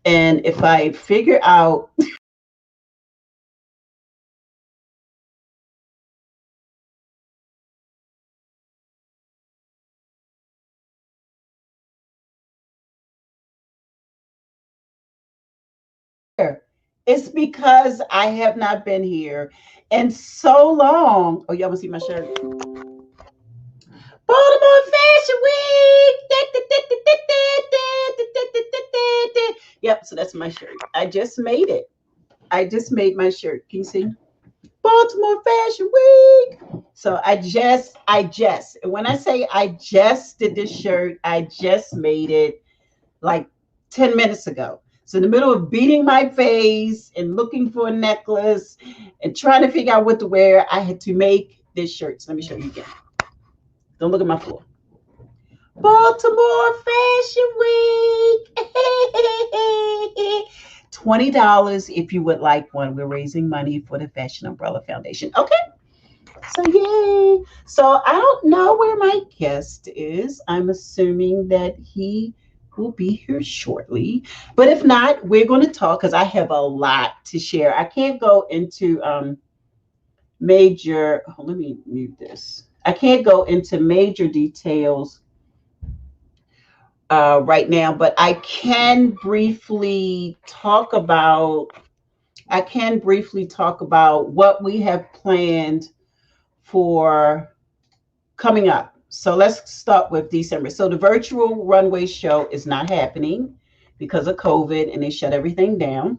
And if I figure out it's because I have not been here in so long. Oh, y'all want to see my shirt? Baltimore Fashion Week. Yep, so that's my shirt. I just made it. I just made my shirt. Can you see? Baltimore Fashion Week. So and when I say I just did this shirt, I just made it like 10 minutes ago. So in the middle of beating my face and looking for a necklace and trying to figure out what to wear, I had to make this shirt. So let me show you again. Don't look at my floor. Baltimore Fashion Week. $20 if you would like one. We're raising money for the Fashion Umbrella Foundation. Okay. So yay. So I don't know where my guest is. I'm assuming that he will be here shortly. But if not, we're going to talk because I have a lot to share. I can't go into major, let me mute this. I can't go into major details right now, but I can briefly talk about what we have planned for coming up. So let's start with December. So the virtual runway show is not happening because of COVID and they shut everything down.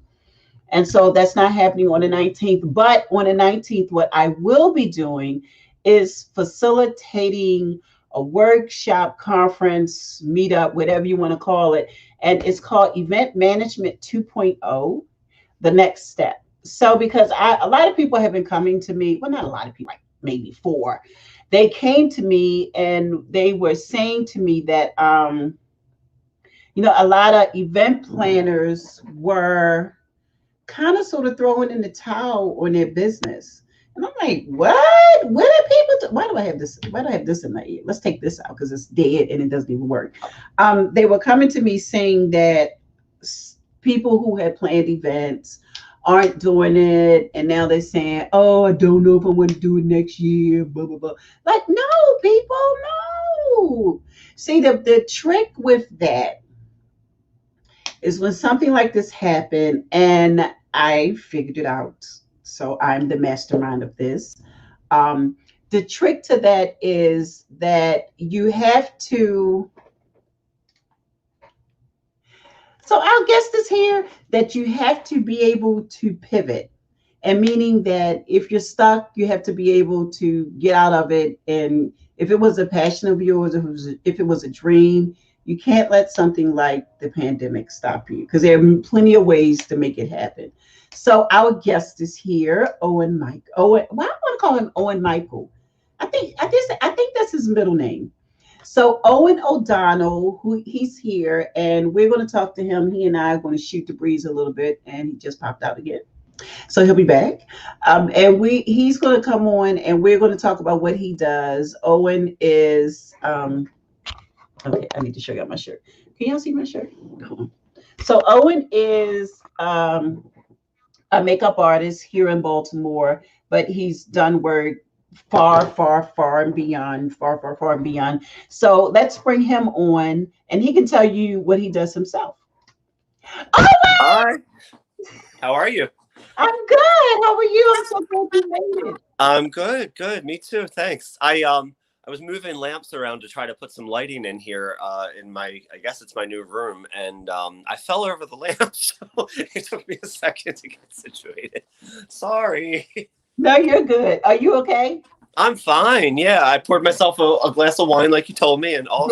And so that's not happening on the 19th. But on the 19th, what I will be doing is facilitating a workshop, conference, meetup, whatever you want to call it. And it's called Event Management 2.0, the next step. So because a lot of people have been coming to me, well, not a lot of people, like maybe 4. They came to me and they were saying to me that, a lot of event planners were kind of sort of throwing in the towel on their business. And I'm like, what? What are people do? Why do I have this? Why do I have this in my ear? Let's take this out because it's dead and it doesn't even work. They were coming to me saying that people who had planned events aren't doing it. And now they're saying, oh, I don't know if I want to do it next year, blah, blah, blah. Like, no, people, no. See, the trick with that is when something like this happened and I figured it out. So I'm the mastermind of this. The trick to that is that you have to. So our guest is here that you have to be able to pivot. And meaning that if you're stuck, you have to be able to get out of it. And if it was a passion of yours, if it was a dream, you can't let something like the pandemic stop you because there are plenty of ways to make it happen. So our guest is here, Owen. Why do I want to call him Owen Michael? I think that's his middle name. So Owen O'Donnell, he's here, and we're going to talk to him. He and I are going to shoot the breeze a little bit, and he just popped out again. So he'll be back. And he's going to come on, and we're going to talk about what he does. Owen is, okay, I need to show y'all my shirt. Can y'all see my shirt? So Owen is a makeup artist here in Baltimore, but he's done work far and beyond. So let's bring him on and he can tell you what he does himself. Oh, hi. How are you? I'm good. How are you? I'm so glad you made it. I'm good. Me too. Thanks. I was moving lamps around to try to put some lighting in here in my, I guess it's my new room, and I fell over the lamps, so it took me a second to get situated. Sorry. No, you're good. Are you okay? I'm fine. Yeah, I poured myself a glass of wine like you told me, and all.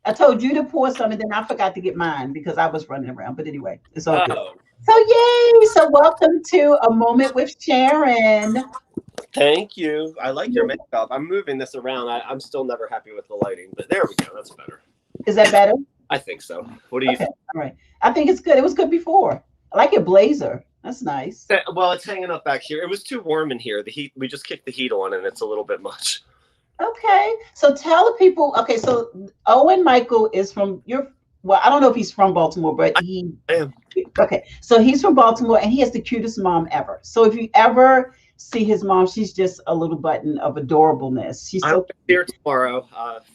I told you to pour some, and then I forgot to get mine because I was running around. But anyway, it's all good. So yay! So welcome to A Moment with Sharan. Thank you. I like your makeup. I'm moving this around. I'm still never happy with the lighting, but there we go. That's better. Is that better? I think so. What do you think? All right. I think it's good. It was good before. I like your blazer. That's nice. Well, it's hanging up back here. It was too warm in here. The heat, we just kicked the heat on and it's a little bit much. Okay. So tell the people, okay, so Owen Michael is from well, I don't know if he's from Baltimore, but I am. okay. So he's from Baltimore and he has the cutest mom ever. So if you ever see his mom, she's just a little button of adorableness. She's I'm so here tomorrow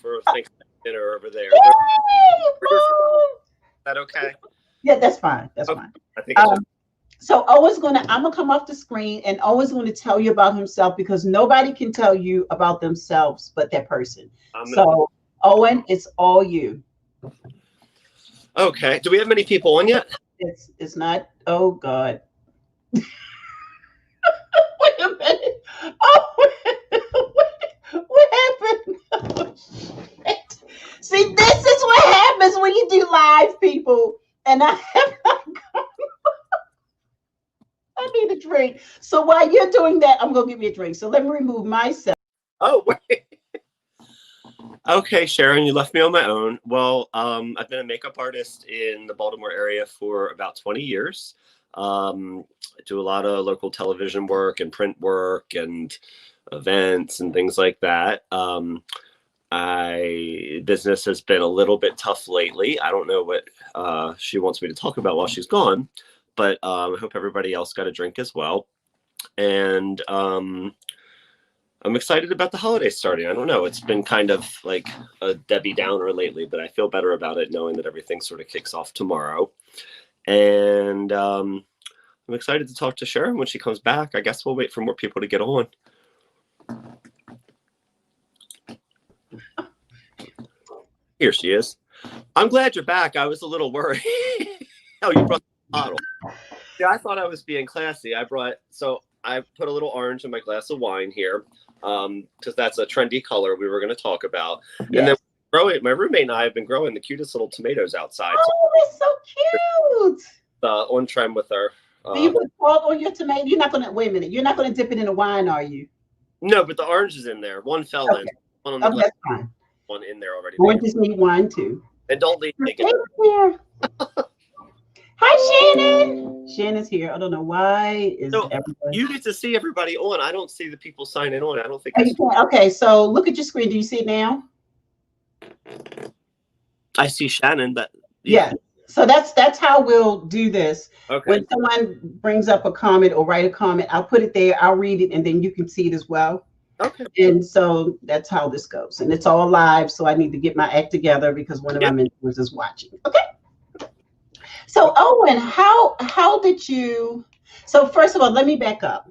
for Thanksgiving dinner over there. Yay, Mom! Is that okay? Yeah, that's fine. That's Okay. fine. I think it's just, So I'm gonna come off the screen and Owen's gonna tell you about himself because nobody can tell you about themselves but that person. I'm gonna put, So Owen, it's all you. okay. Do we have many people on yet? It's not. Oh God. Wait a minute. Oh, what happened? Oh, shit. See, this is what happens when you do live, people. And I need a drink. So while you're doing that, I'm gonna give me a drink. So let me remove myself. Oh, wait. Okay, Sharon, you left me on my own. Well, I've been a makeup artist in the Baltimore area for about 20 years. I do a lot of local television work and print work and events and things like that. Business has been a little bit tough lately. I don't know what she wants me to talk about while she's gone, but I hope everybody else got a drink as well. And I'm excited about the holidays starting. I don't know. It's been kind of like a Debbie Downer lately, but I feel better about it knowing that everything sort of kicks off tomorrow. And I'm excited to talk to Sharon when she comes back. I guess we'll wait for more people to get on. Here she is. I'm glad you're back. I was a little worried. Oh, you brought the bottle. Yeah, I thought I was being classy. I put a little orange in my glass of wine here because that's a trendy color we were going to talk about. Yes. And then my roommate and I have been growing the cutest little tomatoes outside. Oh, that's so cute. On trend with our. Do you put salt on your tomato? You're not gonna wait a minute. You're not gonna dip it in the wine, are you? No, but the orange is in there. One fell in. One on the glass. That's fine. One in there already. Oranges need wine too. And don't leave me again. Here. Hi, Shannon. Shannon's here. I don't know why. So you get to see everybody on. I don't see the people signing on. I don't think. Okay, so look at your screen. Do you see it now? I see Shannon, but yeah. So that's how we'll do this. Okay. When someone brings up a comment or write a comment, I'll put it there. I'll read it, and then you can see it as well. Okay. And so that's how this goes, and it's all live. So I need to get my act together because one of my mentors is watching. Okay. So Owen, how did you? So first of all, let me back up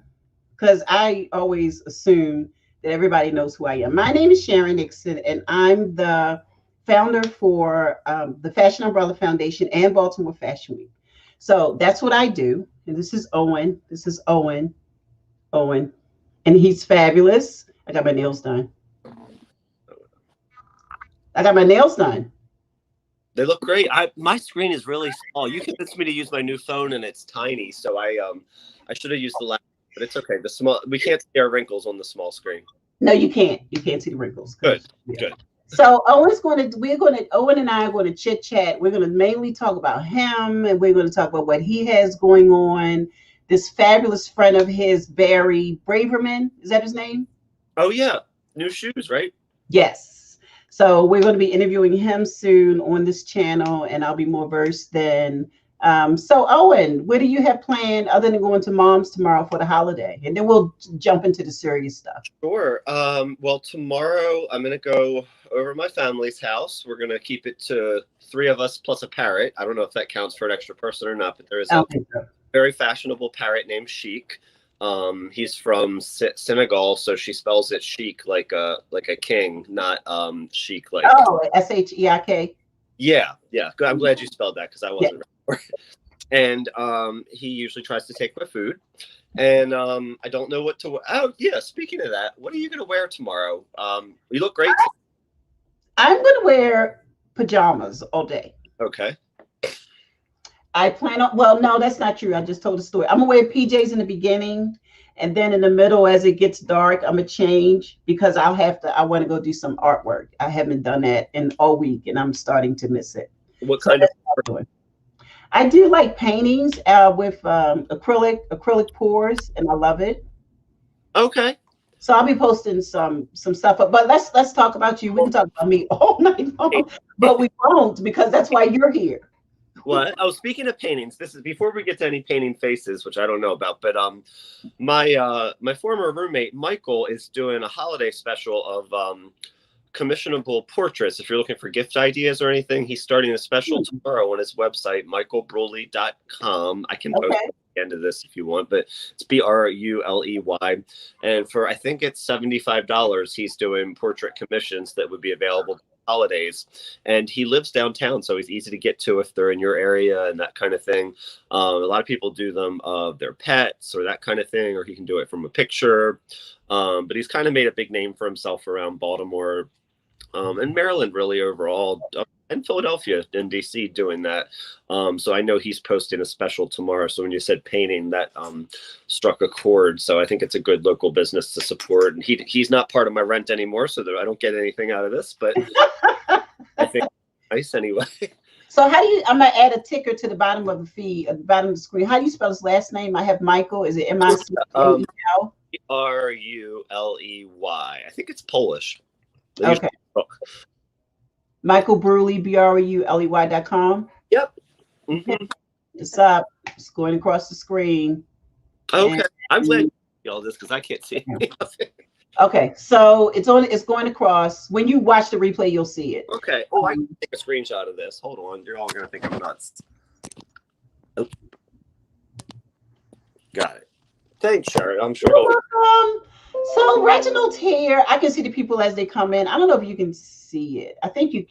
because I always assume that everybody knows who I am. My name is Sharan Nixon, and I'm the founder for the Fashion Umbrella Foundation and Baltimore Fashion Week. So that's what I do. And this is Owen. This is Owen. Owen. And he's fabulous. I got my nails done. They look great. My screen is really small. You convinced me to use my new phone, and it's tiny. So I should have used the laptop, but it's okay. We can't see our wrinkles on the small screen. No, you can't. You can't see the wrinkles. Good. Yeah. Good. So Owen and I are going to chit chat. We're going to mainly talk about him, and we're going to talk about what he has going on. This fabulous friend of his, Barry Braverman, is that his name? Oh yeah, new shoes, right? Yes. So we're going to be interviewing him soon on this channel, and I'll be more versed then. So Owen, what do you have planned other than going to Mom's tomorrow for the holiday? And then we'll jump into the serious stuff. Sure. Well, tomorrow I'm going to go over my family's house. We're going to keep it to 3 of us plus a parrot. I don't know if that counts for an extra person or not, but there is a very fashionable parrot named Sheik. He's from Senegal, so she spells it chic like a king, not chic like. Oh, Sheik. Yeah. I'm glad you spelled that because I wasn't. Yeah. And he usually tries to take my food, and I don't know what to wear. Oh yeah, speaking of that, what are you gonna wear tomorrow? You look great. I'm gonna wear pajamas all day. Okay. I plan on, well, no, that's not true. I just told a story. I'm gonna wear PJs in the beginning, and then in the middle, as it gets dark, I'm gonna change because I want to go do some artwork. I haven't done that in all week, and I'm starting to miss it. What kind of doing? I do like paintings with acrylic pours, and I love it. Okay. So I'll be posting some stuff up. But let's talk about you. We can talk about me all night long, but we won't because that's why you're here. What? Oh, speaking of paintings, this is before we get to any painting faces, which I don't know about, but my former roommate Michael is doing a holiday special of commissionable portraits. If you're looking for gift ideas or anything, he's starting a special tomorrow on his website, michaelbruley.com. I can post at the end of this if you want, but it's BRULEY. And for, I think it's $75, he's doing portrait commissions that would be available holidays. And he lives downtown, so he's easy to get to if they're in your area and that kind of thing. A lot of people do them of their pets or that kind of thing, or he can do it from a picture. But he's kind of made a big name for himself around Baltimore, and Maryland really overall, and Philadelphia and DC doing that. So I know he's posting a special tomorrow. So when you said painting, that struck a chord. So I think it's a good local business to support. And he's not part of my rent anymore, so that I don't get anything out of this, but I think it's nice anyway. So how do you, I'm going to add a ticker to the bottom of the feed, at the bottom of the screen. How do you spell his last name? I have Michael. Is it M-I-C-H-A-E-L? Bruley. I think it's Polish. Okay. Michael Bruley, BRULEY.com. Yep. Mm-hmm. It's up. It's going across the screen. Okay. I'm glad you see all this because I can't see anything. Okay, so it's going across. When you watch the replay, you'll see it. Okay. Oh, I can take a screenshot of this. Hold on. You're all gonna think I'm nuts. Oh. Got it. Thanks, Sharon. I'm sure. You're welcome. So Reginald's here. I can see the people as they come in. I don't know if you can see it. I think you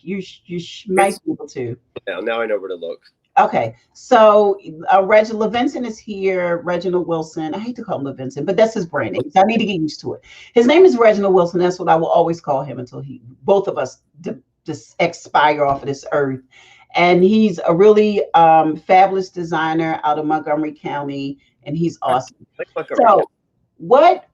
might be able to. Now I know where to look. Okay, so Reginald Levinson is here. Reginald Wilson. I hate to call him Levinson, but that's his brand name. So I need to get used to it. His name is Reginald Wilson. That's what I will always call him until both of us just expire off of this earth. And he's a really fabulous designer out of Montgomery County, and he's awesome. So what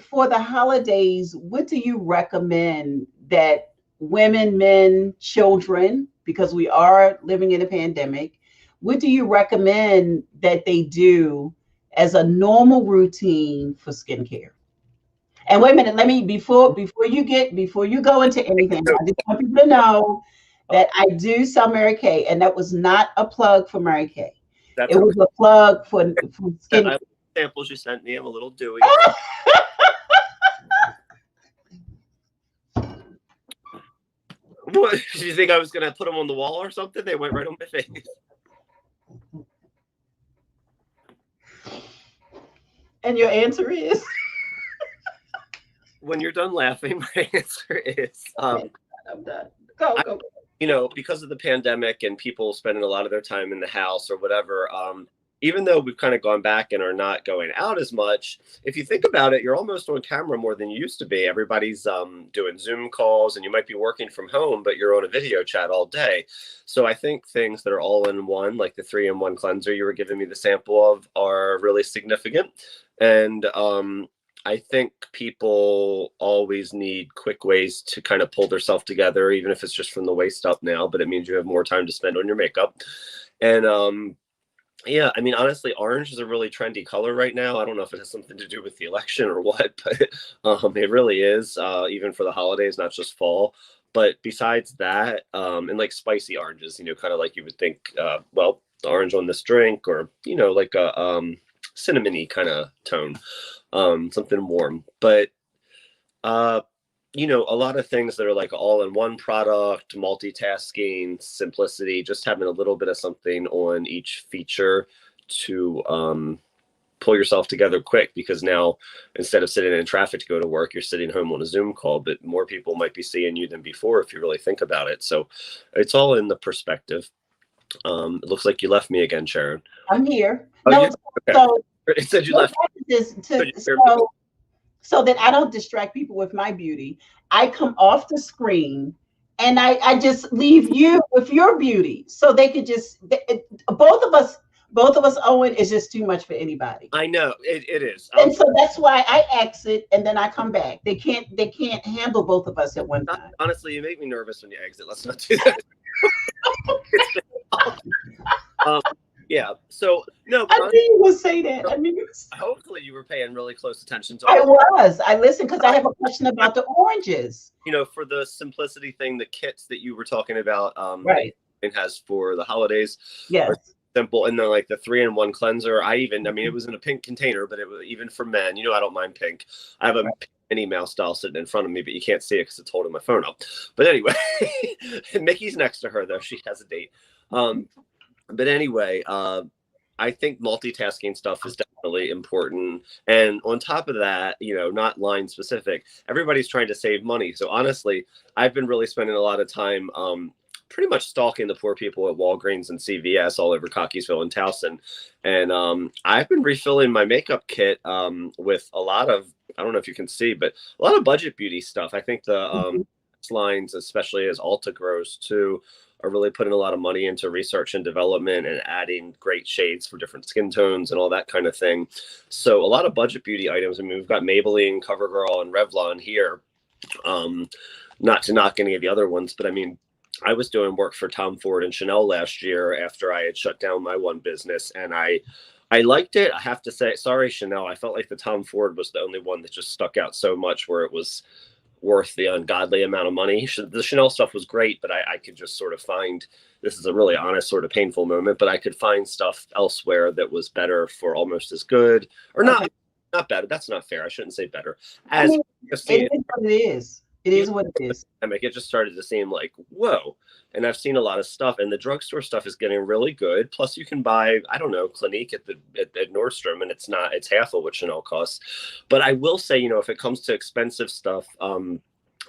for the holidays, what do you recommend that women, men, children, because we are living in a pandemic, what do you recommend that they do as a normal routine for skincare? And wait a minute, let me before you go into anything, I just want people to know that I do sell Mary Kay, and that was not a plug for Mary Kay. It was a plug for skincare. Samples you sent me, I'm a little dewy. What, did you think I was going to put them on the wall or something? They went right on my face. And your answer is? When you're done laughing, my answer is I'm done. Go. You know, because of the pandemic and people spending a lot of their time in the house or whatever, even though we've kind of gone back and are not going out as much, if you think about it, you're almost on camera more than you used to be. Everybody's doing Zoom calls, and you might be working from home, but you're on a video chat all day. So I think things that are all in one, like the 3-in-1 cleanser you were giving me the sample of, are really significant. And I think people always need quick ways to kind of pull themselves together, even if it's just from the waist up now, but it means you have more time to spend on your makeup. And yeah, I mean, honestly, orange is a really trendy color right now. I don't know if it has something to do with the election or what, but it really is, even for the holidays, not just fall. But besides that, and like spicy oranges, you know, kind of like you would think, well, the orange on this drink, or, you know, like a cinnamony kind of tone, something warm. But you know, a lot of things that are like all-in-one product, multitasking, simplicity, just having a little bit of something on each feature to pull yourself together quick, because now instead of sitting in traffic to go to work, you're sitting home on a Zoom call, but more people might be seeing you than before if you really think about it. So it's all in the perspective. It looks like you left me again, Sharon. I'm here. Oh, no, yeah? Okay. So it said you left. So that I don't distract people with my beauty, I come off the screen and I just leave you with your beauty, so they could just both of us, Owen, is just too much for anybody. I know it is. And so that's why I exit and then I come back. They can't handle both of us at one time. Honestly, you make me nervous when you exit. Let's not do that. Yeah. So no, I but knew you would say that. I knew you would say. hopefully you were paying really close attention to I all. was. I listened because I have a question about the oranges. For the simplicity thing, the kits that you were talking about, that Right. it has for the holidays are Yes. simple. And then like the 3-in-1 cleanser, I mean, it was in a pink container, but it was even for men. I don't mind pink. I have a Minnie Mouse doll sitting in front of me, but you can't see it because it's holding my phone up. But anyway, Mickey's next to her though. She has a date. But anyway, I think multitasking stuff is definitely important. And on top of that, not line specific, everybody's trying to save money. So honestly, I've been really spending a lot of time pretty much stalking the poor people at Walgreens and CVS all over Cockeysville and Towson. And I've been refilling my makeup kit with a lot of, I don't know if you can see, but a lot of budget beauty stuff. I think the lines, especially as Ulta grows too, are really putting a lot of money into research and development and adding great shades for different skin tones and all that kind of thing. So a lot of budget beauty items. I mean, we've got Maybelline, CoverGirl, and Revlon here. Not to knock any of the other ones, but I mean, I was doing work for Tom Ford and Chanel last year after I had shut down my one business, and I liked it. I have to say, sorry, Chanel, I felt like the Tom Ford was the only one that just stuck out so much where it was worth the ungodly amount of money. The Chanel stuff was great, but I could just sort of find, this is a really honest sort of painful moment, but I could find stuff elsewhere that was better for almost as good, or not better. That's not fair. I shouldn't say better. It is what it is. It is what it is. It just started to seem like, whoa. And I've seen a lot of stuff, and the drugstore stuff is getting really good. Plus you can buy, I don't know, Clinique at Nordstrom, and it's half of what Chanel costs. But I will say, if it comes to expensive stuff,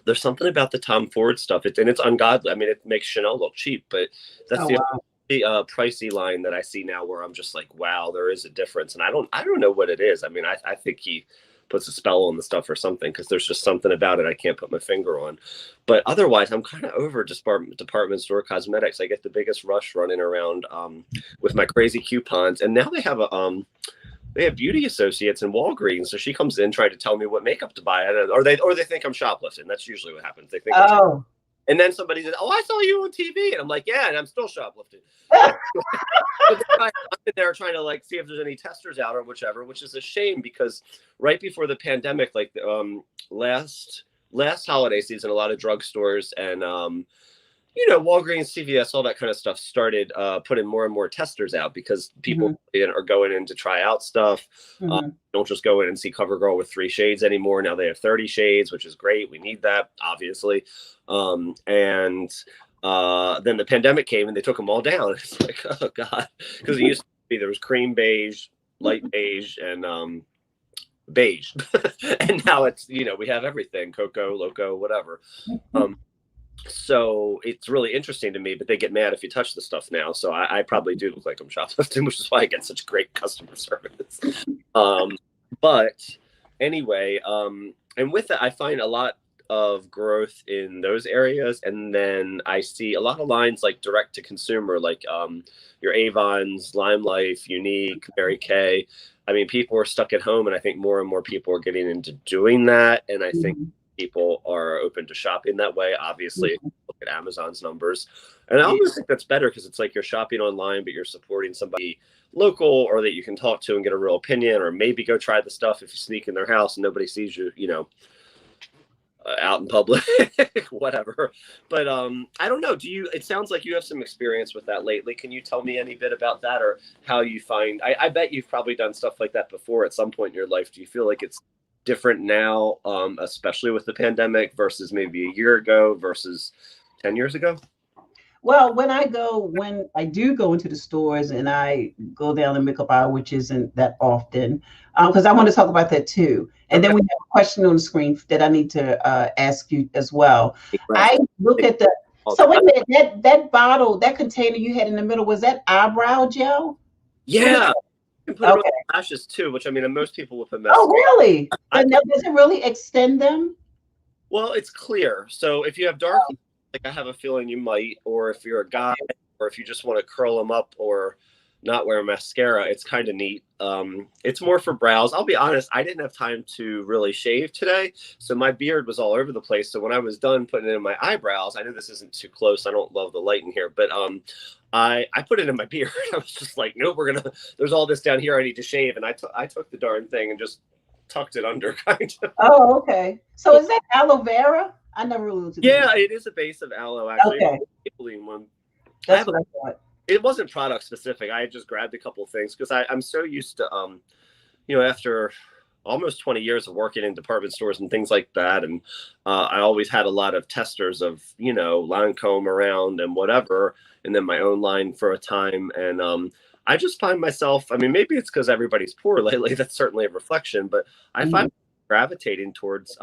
there's something about the Tom Ford stuff. It's ungodly. I mean, it makes Chanel look cheap, but that's the pricey line that I see now where I'm just like, wow, there is a difference. And I don't know what it is. I mean, I think he puts a spell on the stuff or something, because there's just something about it I can't put my finger on. But otherwise, I'm kind of over department store cosmetics. I get the biggest rush running around with my crazy coupons, and now they have they have beauty associates in Walgreens. So she comes in trying to tell me what makeup to buy, or they think I'm shoplifting. That's usually what happens. They think, and then somebody says, "Oh, I saw you on TV," and I'm like, "Yeah," and I'm still shoplifting. I'm there trying to see if there's any testers out or whichever, which is a shame, because right before the pandemic, last holiday season, a lot of drugstores and Walgreens, CVS, all that kind of stuff started putting more and more testers out, because people are going in to try out stuff. Don't just go in and see CoverGirl with 3 shades anymore. Now they have 30 shades, which is great. We need that, obviously. And then the pandemic came and they took them all down. It's like, oh God, because it used to be, there was cream beige, light beige, and beige. And now it's, we have everything, Cocoa, Loco, whatever. So it's really interesting to me, but they get mad if you touch the stuff now. So I probably do look like I'm shoplifting, which is why I get such great customer service. But anyway, and with that, I find a lot of growth in those areas. And then I see a lot of lines like direct to consumer, like your Avons, Lime Life, Unique, Mary Kay. I mean, people are stuck at home, and I think more and more people are getting into doing that. And I think people are open to shopping that way. Obviously, look at Amazon's numbers. And I always think that's better, because it's like you're shopping online, but you're supporting somebody local, or that you can talk to and get a real opinion, or maybe go try the stuff if you sneak in their house and nobody sees you, out in public, whatever. But I don't know. It sounds like you have some experience with that lately. Can you tell me any bit about that, or how you find, I bet you've probably done stuff like that before at some point in your life. Do you feel like it's different now, especially with the pandemic, versus maybe a year ago versus 10 years ago? Well, when I do go into the stores, and I go down the makeup aisle, which isn't that often, because I want to talk about that too. And then we have a question on the screen that I need to ask you as well. I look at so wait a minute, that bottle, that container you had in the middle, was that eyebrow gel? Yeah. You can put it on lashes too, which, I mean, most people with a mess. Oh, really? Does it really extend them? Well, it's clear. So if you have dark, like I have a feeling you might, or if you're a guy, or if you just want to curl them up, or not wear mascara. It's kind of neat. It's more for brows. I'll be honest, I didn't have time to really shave today, so my beard was all over the place. So when I was done putting it in my eyebrows, I know this isn't too close. I don't love the light in here, but I put it in my beard. I was just like, nope, there's all this down here I need to shave, and I took the darn thing and just tucked it under, kind of. Oh, okay. So is that aloe vera? I never really looked at Yeah, it is a base of aloe, actually. Okay. One. That's what I thought. It wasn't product specific. I had just grabbed a couple of things because I'm so used to, after almost 20 years of working in department stores and things like that. And I always had a lot of testers of, Lancome around and whatever, and then my own line for a time. And I just find myself, maybe it's because everybody's poor lately. That's certainly a reflection, but I find myself gravitating towards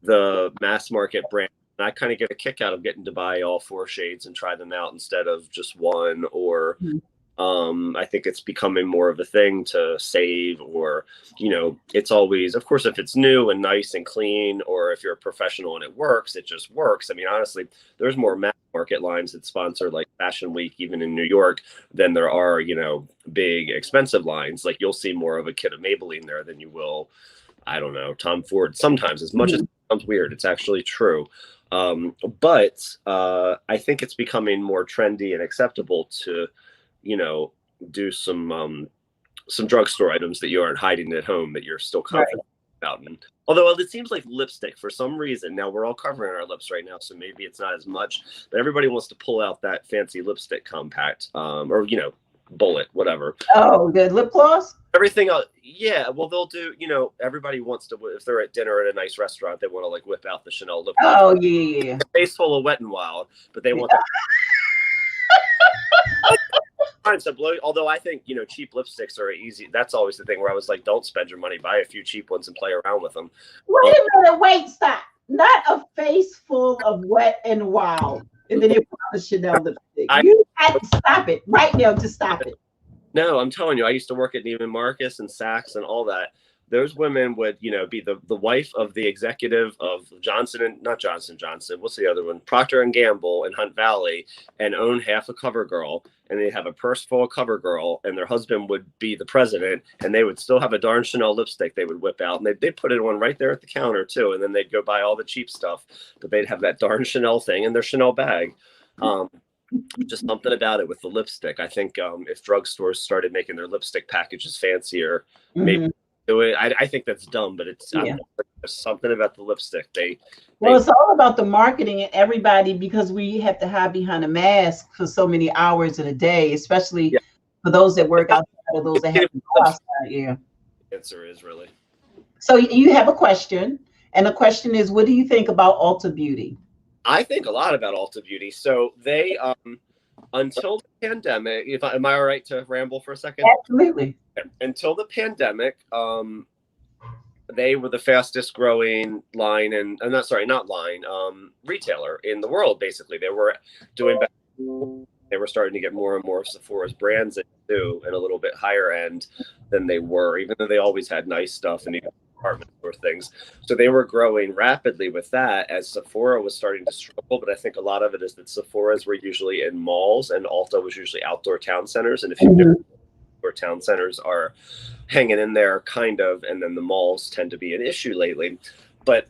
the mass market brand. And I kind of get a kick out of getting to buy all 4 shades and try them out instead of just one. Or I think it's becoming more of a thing to save, or, it's always, of course, if it's new and nice and clean, or if you're a professional and it works, it just works. Honestly, there's more mass market lines that sponsor like Fashion Week, even in New York, than there are, big expensive lines. Like you'll see more of a kit of Maybelline there than you will, I don't know, Tom Ford. Sometimes, as much as it sounds weird, it's actually true. But I think it's becoming more trendy and acceptable to, do some drugstore items that you aren't hiding at home, that you're still confident about. And although it seems like lipstick for some reason, now we're all covering our lips right now, so maybe it's not as much, but everybody wants to pull out that fancy lipstick compact, or, bullet, whatever. Oh, good. Lip gloss? Everything else, yeah. Well, they'll do, everybody wants to, if they're at dinner at a nice restaurant, they want to like whip out the Chanel lip gloss. Oh, yeah. Face full of Wet n Wild, but they want that. Although I think, cheap lipsticks are easy. That's always the thing where I was like, don't spend your money, buy a few cheap ones and play around with them. Wait a minute, wait, stop. Not a face full of Wet n Wild. And then you put on the Chanel lipstick. You had to stop it right now. To stop it. No, I'm telling you, I used to work at Neiman Marcus and Saks and all that. Those women would, be the wife of the executive of not Johnson Johnson. What's the other one? Procter and Gamble in Hunt Valley, and own half of CoverGirl. And they have a purse full of CoverGirl, and their husband would be the president, and they would still have a darn Chanel lipstick they would whip out, and they'd put it on right there at the counter too. And then they'd go buy all the cheap stuff, but they'd have that darn Chanel thing in their Chanel bag. Just something about it with the lipstick. I think if drugstores started making their lipstick packages fancier, maybe do it. I think that's dumb, but it's there's something about the lipstick. It's all about the marketing and everybody, because we have to hide behind a mask for so many hours in a day, especially for those that work outside or those that have to go outside. Yeah. The answer is really. So you have a question, and the question is, what do you think about Ulta Beauty? I think a lot about Ulta Beauty. So they, until the pandemic, am I all right to ramble for a second? Absolutely. Until the pandemic, they were the fastest growing line retailer in the world. Basically, they were doing better. They were starting to get more and more of Sephora's brands into, and a little bit higher end than they were, even though they always had nice stuff and department store things. So they were growing rapidly with that, as Sephora was starting to struggle. But I think a lot of it is that Sephora's were usually in malls and Ulta was usually outdoor town centers. And if you know, outdoor town centers are hanging in there kind of, and then the malls tend to be an issue lately. But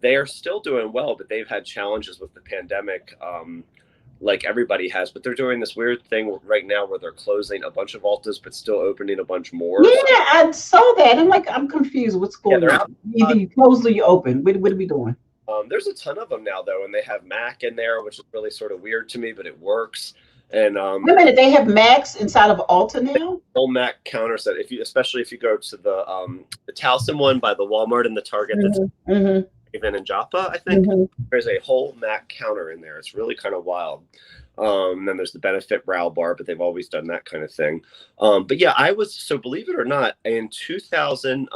they are still doing well, but they've had challenges with the pandemic, like everybody has. But they're doing this weird thing right now where they're closing a bunch of Ultas but still opening a bunch more. Yeah, I saw that. I'm confused. What's going on? Either you close or you open. What are we doing? There's a ton of them now, though, and they have MAC in there, which is really sort of weird to me, but it works. And wait a minute, they have Macs inside of Ulta now? Full MAC counter set. Especially if you go to the Towson one by the Walmart and the Target, that's even in Joppa, I think there's a whole MAC counter in there. It's really kind of wild. And then there's the Benefit Brow Bar, but they've always done that kind of thing. But yeah, believe it or not, in 2000,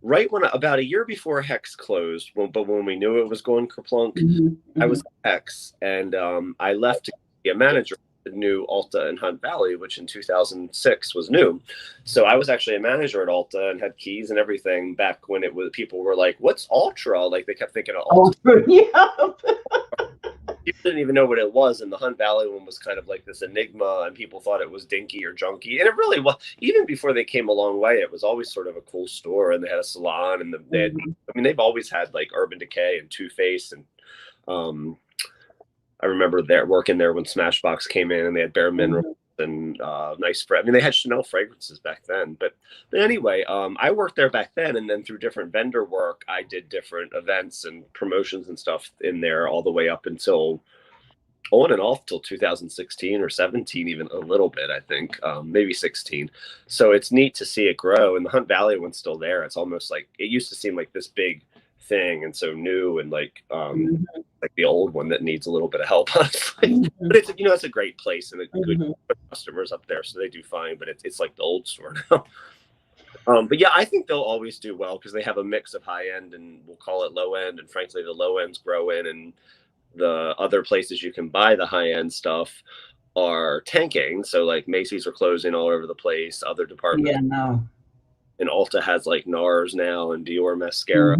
right when about a year before Hex closed, but when we knew it was going kerplunk, I was at Hex, and I left to be a manager at the new Ulta in Hunt Valley, which in 2006 was new. So I was actually a manager at Ulta and had keys and everything back when people were like, "What's Ultra?" Like they kept thinking of Ulta. People didn't even know what it was, and the Hunt Valley one was kind of like this enigma, and people thought it was dinky or junky, and it really was. Even before they came a long way, it was always sort of a cool store, and they had a salon, and they've always had like Urban Decay and Too Faced, and I remember working there when Smashbox came in, and they had Bare Minerals and nice. They had Chanel fragrances back then, but anyway, I worked there back then, and then through different vendor work, I did different events and promotions and stuff in there all the way up until on and off till 2016 or 17, even a little bit, I think, maybe 16. So it's neat to see it grow, and the Hunt Valley one's still there. It's almost like it used to seem like this big thing and so new and like the old one that needs a little bit of help, honestly. But it's it's a great place and a good customers up there, so they do fine. But it's like the old store now. But yeah, I think they'll always do well because they have a mix of high end and we'll call it low end, and frankly, the low ends grow in, and the other places you can buy the high end stuff are tanking. So like Macy's are closing all over the place. Other departments, and Ulta has like NARS now and Dior mascara.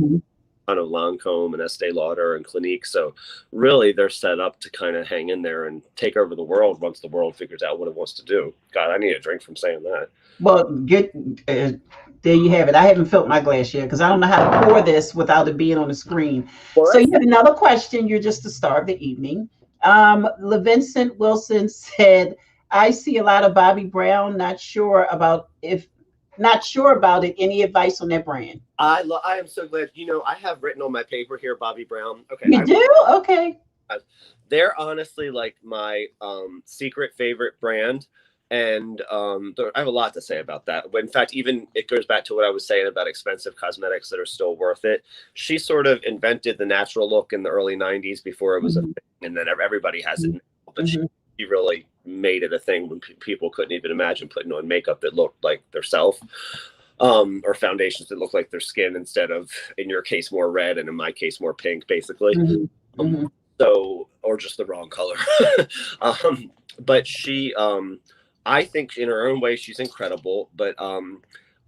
Ton of Lancome and Estee Lauder and Clinique. So really they're set up to kind of hang in there and take over the world once the world figures out what it wants to do. God, I need a drink from saying that. Well, there you have it. I haven't filled my glass yet because I don't know how to pour this without it being on the screen. Well, so you have another question. You're just the star of the evening. LeVincent Wilson said, I see a lot of Bobbi Brown. Not sure about it. Any advice on that brand? I am so glad. I have written on my paper here, Bobbi Brown. Okay. You do? Okay. They're honestly like my secret favorite brand. And I have a lot to say about that. In fact, even it goes back to what I was saying about expensive cosmetics that are still worth it. She sort of invented the natural look in the early 90s before it was a thing. And then everybody has it now. But she really made it a thing when people couldn't even imagine putting on makeup that looked like their self, or foundations that look like their skin instead of, in your case, more red, and in my case, more pink, basically. So, or just the wrong color. But she, I think in her own way, she's incredible. But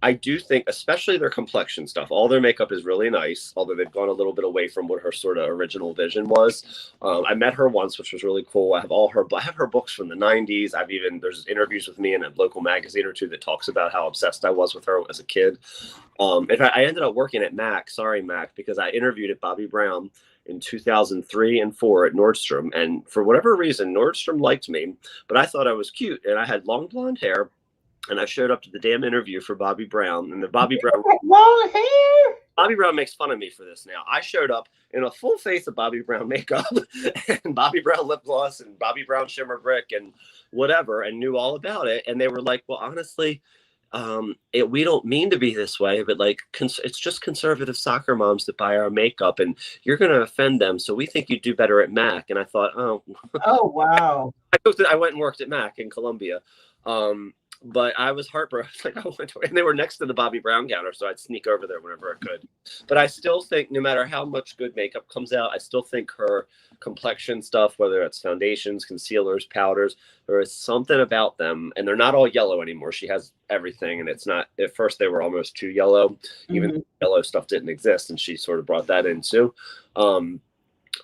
I do think, especially their complexion stuff, all their makeup is really nice, although they've gone a little bit away from what her sort of original vision was. I met her once, which was really cool. I have her books from the 90s. There's interviews with me in a local magazine or two that talks about how obsessed I was with her as a kid. In fact, I ended up working at MAC, sorry, MAC, because I interviewed at Bobbi Brown in 2003 and 4 at Nordstrom. And for whatever reason, Nordstrom liked me, but I thought I was cute. And I had long blonde hair. And I showed up to the damn interview for Bobbi Brown, and Bobbi Brown makes fun of me for this now. I showed up in a full face of Bobbi Brown makeup and Bobbi Brown lip gloss and Bobbi Brown shimmer brick and whatever, and knew all about it. And they were like, well, honestly, we don't mean to be this way, but like, it's just conservative soccer moms that buy our makeup, and you're going to offend them. So we think you'd do better at MAC. And I thought, oh wow. I went and worked at MAC in Columbia. But I was heartbroken. And they were next to the Bobbi Brown counter, so I'd sneak over there whenever I could. But I still think no matter how much good makeup comes out, I still think her complexion stuff, whether it's foundations, concealers, powders, there is something about them. And they're not all yellow anymore. She has everything. And it's not, at first they were almost too yellow. Even yellow stuff didn't exist. And she sort of brought that in too.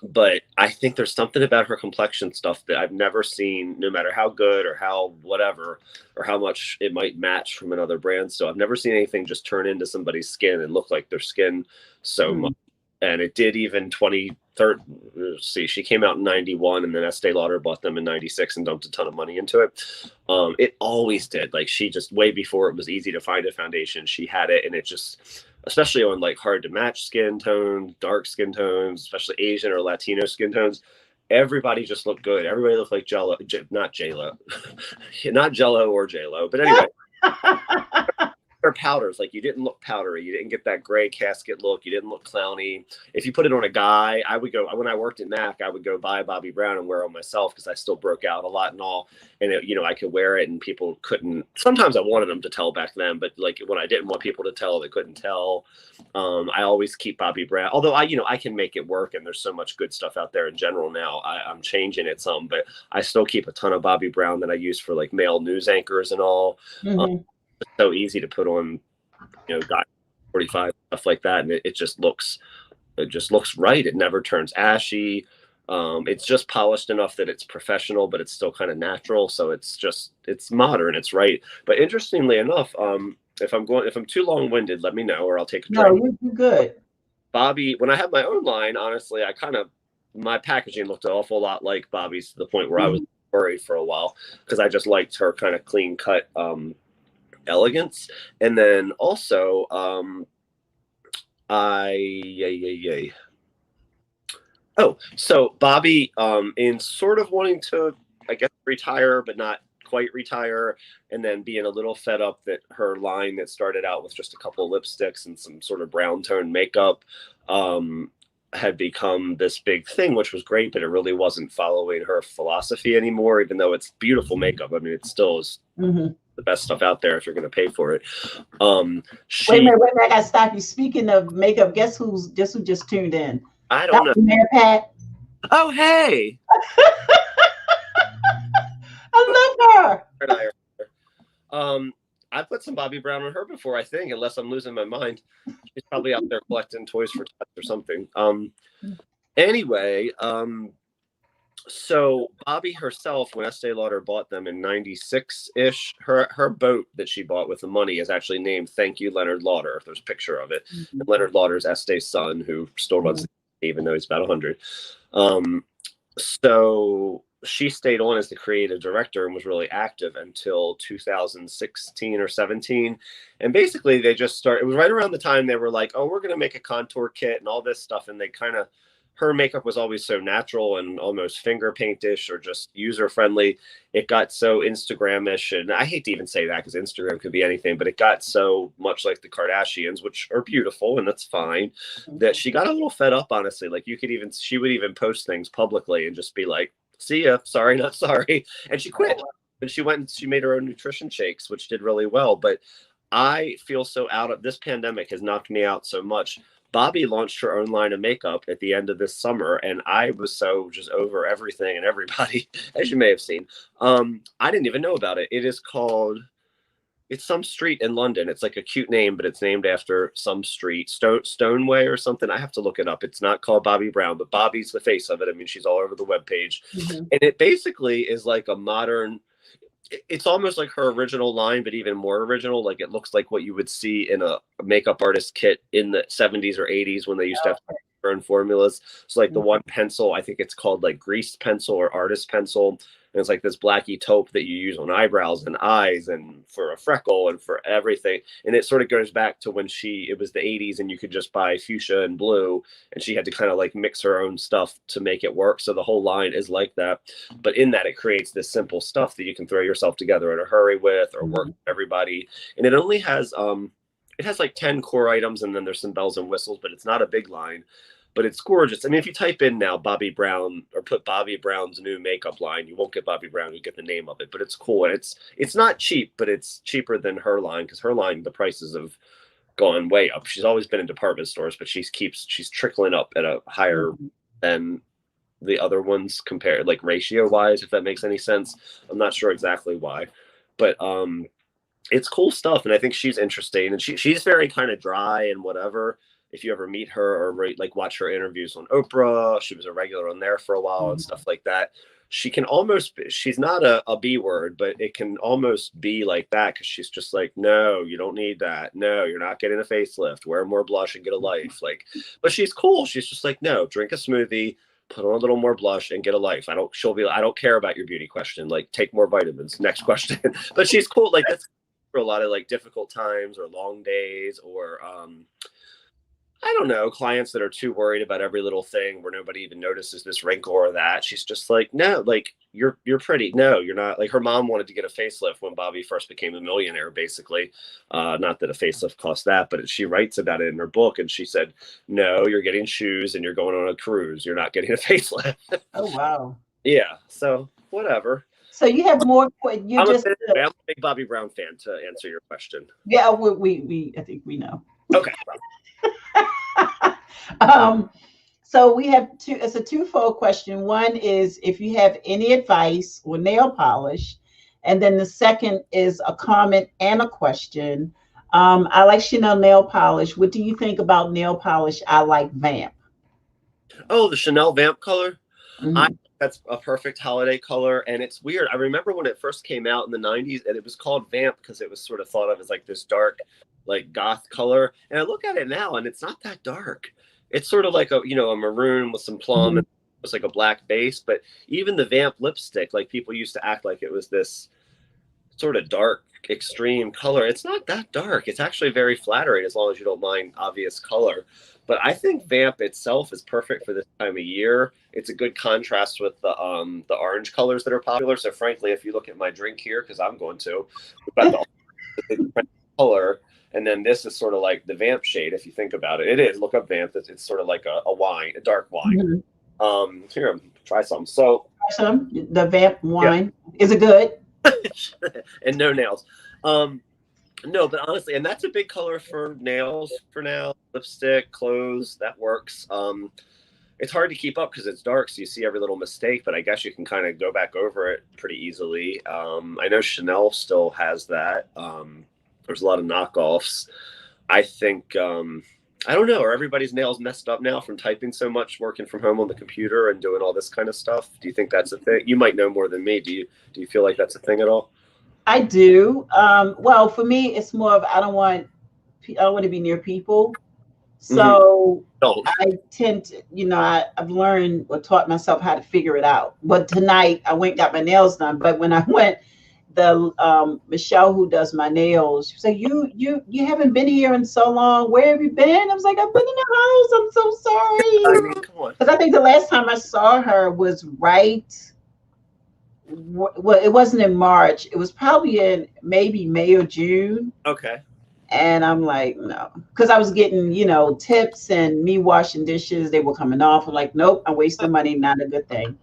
But I think there's something about her complexion stuff that I've never seen, no matter how good or how whatever, or how much it might match from another brand. So I've never seen anything just turn into somebody's skin and look like their skin so much. And it did even 2013. She came out in 91, and then Estee Lauder bought them in 96 and dumped a ton of money into it. It always did. Like, she just, way before it was easy to find a foundation, she had it, and it just, especially on like hard to match skin tones, dark skin tones, especially Asian or Latino skin tones, everybody just looked good. Everybody looked like Jello, not J-Lo, not Jello or J-Lo, but anyway. Or powders, like, you didn't look powdery, you didn't get that gray casket look, you didn't look clowny. If you put it on a guy, when I worked at MAC, I would go buy Bobbi Brown and wear it on myself because I still broke out a lot and all, and I could wear it and people couldn't. Sometimes I wanted them to tell back then, but like when I didn't want people to tell, they couldn't tell. I always keep Bobbi Brown, although I can make it work, and there's so much good stuff out there in general now. I'm changing it some, but I still keep a ton of Bobbi Brown that I use for like male news anchors and all. It's so easy to put on, Guy 45, stuff like that, and it just looks right. It never turns ashy. It's just polished enough that it's professional, but it's still kind of natural. So it's modern, it's right. But interestingly enough, if I'm too long-winded, let me know, or I'll take a No, drink. you're good. Bobby, when I had my own line, honestly, my packaging looked an awful lot like Bobby's, to the point where I was worried for a while, because I just liked her kind of clean cut elegance. And then also so Bobby, in sort of wanting to, I guess, retire, but not quite retire, and then being a little fed up that her line that started out with just a couple of lipsticks and some sort of brown tone makeup had become this big thing, which was great, but it really wasn't following her philosophy anymore, even though it's beautiful makeup. I mean, it still is the best stuff out there if you're going to pay for it. Wait a minute, I got to stop you. Speaking of makeup, guess who just tuned in? I don't know. Mayor Pat. Oh, hey. I love her. I put some Bobby Brown on her before, I think, unless I'm losing my mind. She's probably out there collecting toys for Tots or something. Anyway, so Bobby herself, when Estee Lauder bought them in 96-ish, her boat that she bought with the money is actually named Thank You, Leonard Lauder. There's a picture of it. And Leonard Lauder's Estee's son, who still runs, even though he's about 100. So she stayed on as the creative director and was really active until 2016 or 17. And basically they just started, it was right around the time they were like, oh, we're going to make a contour kit and all this stuff. And they kind of, her makeup was always so natural and almost finger paintish or just user friendly. It got so Instagram-ish, and I hate to even say that because Instagram could be anything, but it got so much like the Kardashians, which are beautiful and that's fine, that she got a little fed up, honestly. Like she would even post things publicly and just be like, see ya, sorry, not sorry. And she quit. And she went and she made her own nutrition shakes, which did really well. But I feel so out of this pandemic has knocked me out so much. Bobby launched her own line of makeup at the end of this summer, and I was so just over everything and everybody, as you may have seen. I didn't even know about it. It's some street in London. It's like a cute name, but it's named after some street, Stoneway or something. I have to look it up. It's not called Bobby Brown, but Bobby's the face of it. I mean, she's all over the webpage. And it basically is like a modern, it's almost like her original line, but even more original. Like it looks like what you would see in a makeup artist kit in the 70s or 80s when they used to have their own formulas. So like the one pencil, I think it's called like greased pencil or artist pencil. And it's like this blacky taupe that you use on eyebrows and eyes and for a freckle and for everything. And it sort of goes back to when it was the 80s and you could just buy fuchsia and blue, and she had to kind of like mix her own stuff to make it work. So the whole line is like that. But in that, it creates this simple stuff that you can throw yourself together in a hurry with or work with everybody. And it only has, it has like 10 core items, and then there's some bells and whistles, but it's not a big line. But it's gorgeous. I mean, if you type in now Bobby Brown or put Bobby Brown's new makeup line, you won't get Bobby Brown, you get the name of it. But it's cool. And it's not cheap, but it's cheaper than her line, because her line, the prices have gone way up. She's always been in department stores, but she's trickling up at a higher than the other ones compared, like ratio wise, if that makes any sense. I'm not sure exactly why. But it's cool stuff. And I think she's interesting. And she's very kind of dry and whatever. If you ever meet her or like watch her interviews on Oprah, she was a regular on there for a while and stuff like that. She can almost, she's not a B word, but it can almost be like that, because she's just like, no, you don't need that. No, you're not getting a facelift. Wear more blush and get a life. Like, but she's cool. She's just like, no, drink a smoothie, put on a little more blush and get a life. I don't care about your beauty question. Like, take more vitamins. Next question. But she's cool. Like, that's for a lot of like difficult times or long days or, I don't know, clients that are too worried about every little thing where nobody even notices this wrinkle or that. She's just like, no, like you're pretty. No, you're not. Like her mom wanted to get a facelift when Bobby first became a millionaire, basically. Not that a facelift costs that, but she writes about it in her book. And she said, no, you're getting shoes and you're going on a cruise. You're not getting a facelift. Oh, wow. Yeah. So whatever. So you have more. I'm a big Bobby Brown fan, to answer your question. Yeah, we I think we know. Okay. So we have it's a twofold question. One is if you have any advice on nail polish, and then the second is a comment and a question. I like Chanel nail polish. What do you think about nail polish? I like Vamp. Oh, the Chanel Vamp color. I Mhm. think that's a perfect holiday color, and it's weird. I remember when it first came out in the '90s, and it was called Vamp because it was sort of thought of as like this dark, like goth color. And I look at it now, and it's not that dark. It's sort of like a a maroon with some plum, Mhm. and it's like a black base. But even the Vamp lipstick, like people used to act like it was this sort of dark, extreme color. It's not that dark. It's actually very flattering as long as you don't mind obvious color. But I think Vamp itself is perfect for this time of year. It's a good contrast with the orange colors that are popular. So frankly, if you look at my drink here, because I'm going to, we've got the color, and then this is sort of like the Vamp shade. If you think about it, it is. Look up Vamp. It's sort of like a wine, a dark wine. Mhm. Here, try some. So Some the vamp yeah, wine. Is it good? and no nails. Um, No, but honestly, and that's a big color for nails for now. Lipstick, clothes, that works. It's hard to keep up because it's dark, so you see every little mistake. But I guess you can kind of go back over it pretty easily. I know Chanel still has that. There's a lot of knockoffs. I think I don't know. Are everybody's nails messed up now from typing so much, working from home on the computer, and doing all this kind of stuff? Do you think that's a thing? You might know more than me. Do you feel like that's a thing at all? I do. Well, for me, it's more of I don't want to be near people. Hmm. So Don't. I tend to, I've learned or taught myself how to figure it out. But tonight I went and got my nails done. But when I went, the Michelle who does my nails, she said, "You haven't been here in so long. Where have you been?" I was like, "I've been in the house. I'm so I sorry." mean, come on. Because I think the last time I saw her was well, it wasn't in March. It was probably in maybe May or June. Okay. And I'm like, no, because I was getting, tips and me washing dishes. They were coming off. I'm like, nope, I'm wasting money. Not a good thing.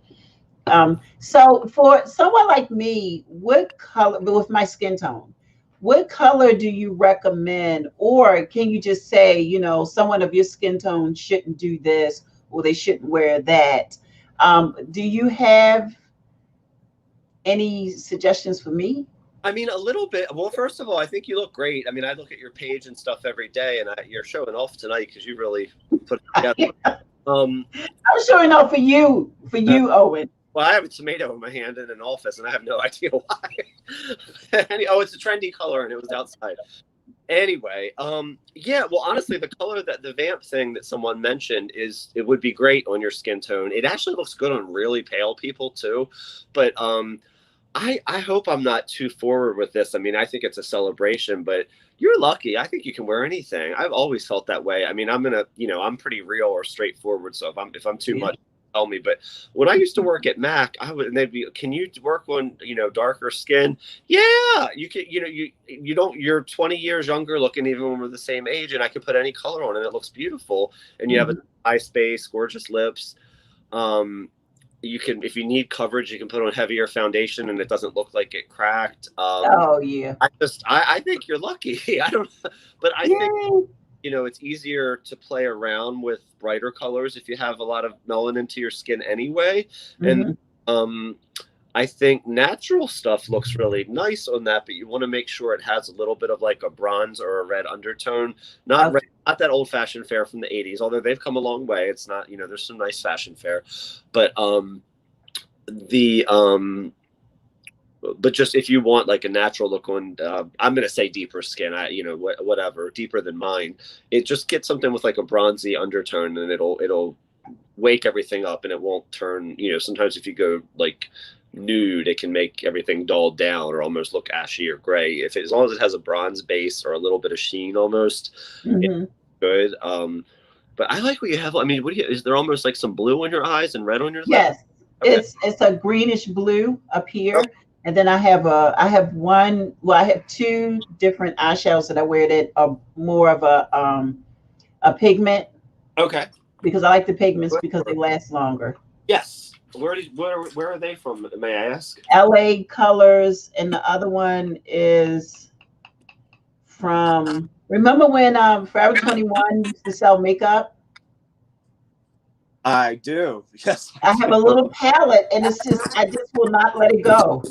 So for someone like me, what color, but with my skin tone, what color do you recommend? Or can you just say, someone of your skin tone shouldn't do this or they shouldn't wear that? Do you have any suggestions for me? I mean, a little bit. Well, first of all, I think you look great. I mean, I look at your page and stuff every day, and you're showing off tonight because you really put it together. Um, I'm sure enough for uh, you, Owen. well, I have a tomato in my hand in an office, and I have no idea why. Oh, it's a trendy color, and it was outside. Anyway, yeah. Well, honestly, the color that the vamp thing that someone mentioned it would be great on your skin tone. It actually looks good on really pale people too, but I hope I'm not too forward with this. I mean, I think it's a celebration, but you're lucky. I think you can wear anything. I've always felt that way. I mean, I'm pretty real or straightforward. So if I'm too Yeah. much, tell me. But when I used to work at Mac, and they'd be, can you work on darker skin? Yeah, you can. You don't. You're 20 years younger looking, even when we're the same age, and I can put any color on, and it looks beautiful. And you have a Mhm. eye space, gorgeous lips. Um, you can, if you need coverage, you can put on heavier foundation and it doesn't look like it cracked. Oh yeah. I think you're lucky. I don't, but I think Yay. it's easier to play around with brighter colors if you have a lot of melanin to your skin anyway. And Hmm. um, I think natural stuff looks really nice on that, but you want to make sure it has a little bit of like a bronze or a red undertone. Not red, Okay. not that old fashioned fair from the '80s, although they've come a long way. It's not, there's some nice fashion fair, but the but just if you want like a natural look on, I'm gonna say deeper skin, whatever, deeper than mine, it just gets something with like a bronzy undertone, and it'll wake everything up, and it won't turn. Sometimes if you go like nude, it can make everything dulled down or almost look ashy or gray. As long as it has a bronze base or a little bit of sheen, almost, it's Hmm. good. But I like what you have. I mean, is there almost like some blue on your eyes and red on your lips? Yes, Okay. it's a greenish blue up here, and then I have one. Well, I have two different eyeshadows that I wear that are more of a pigment Okay. because I like the pigments because they last longer. Yes. Where are they from? May I ask? LA Colors, and the other one is from. Remember when Forever 21 used to sell makeup? I do. Yes, I I have a do. little palette, and it's just I just will not let it go.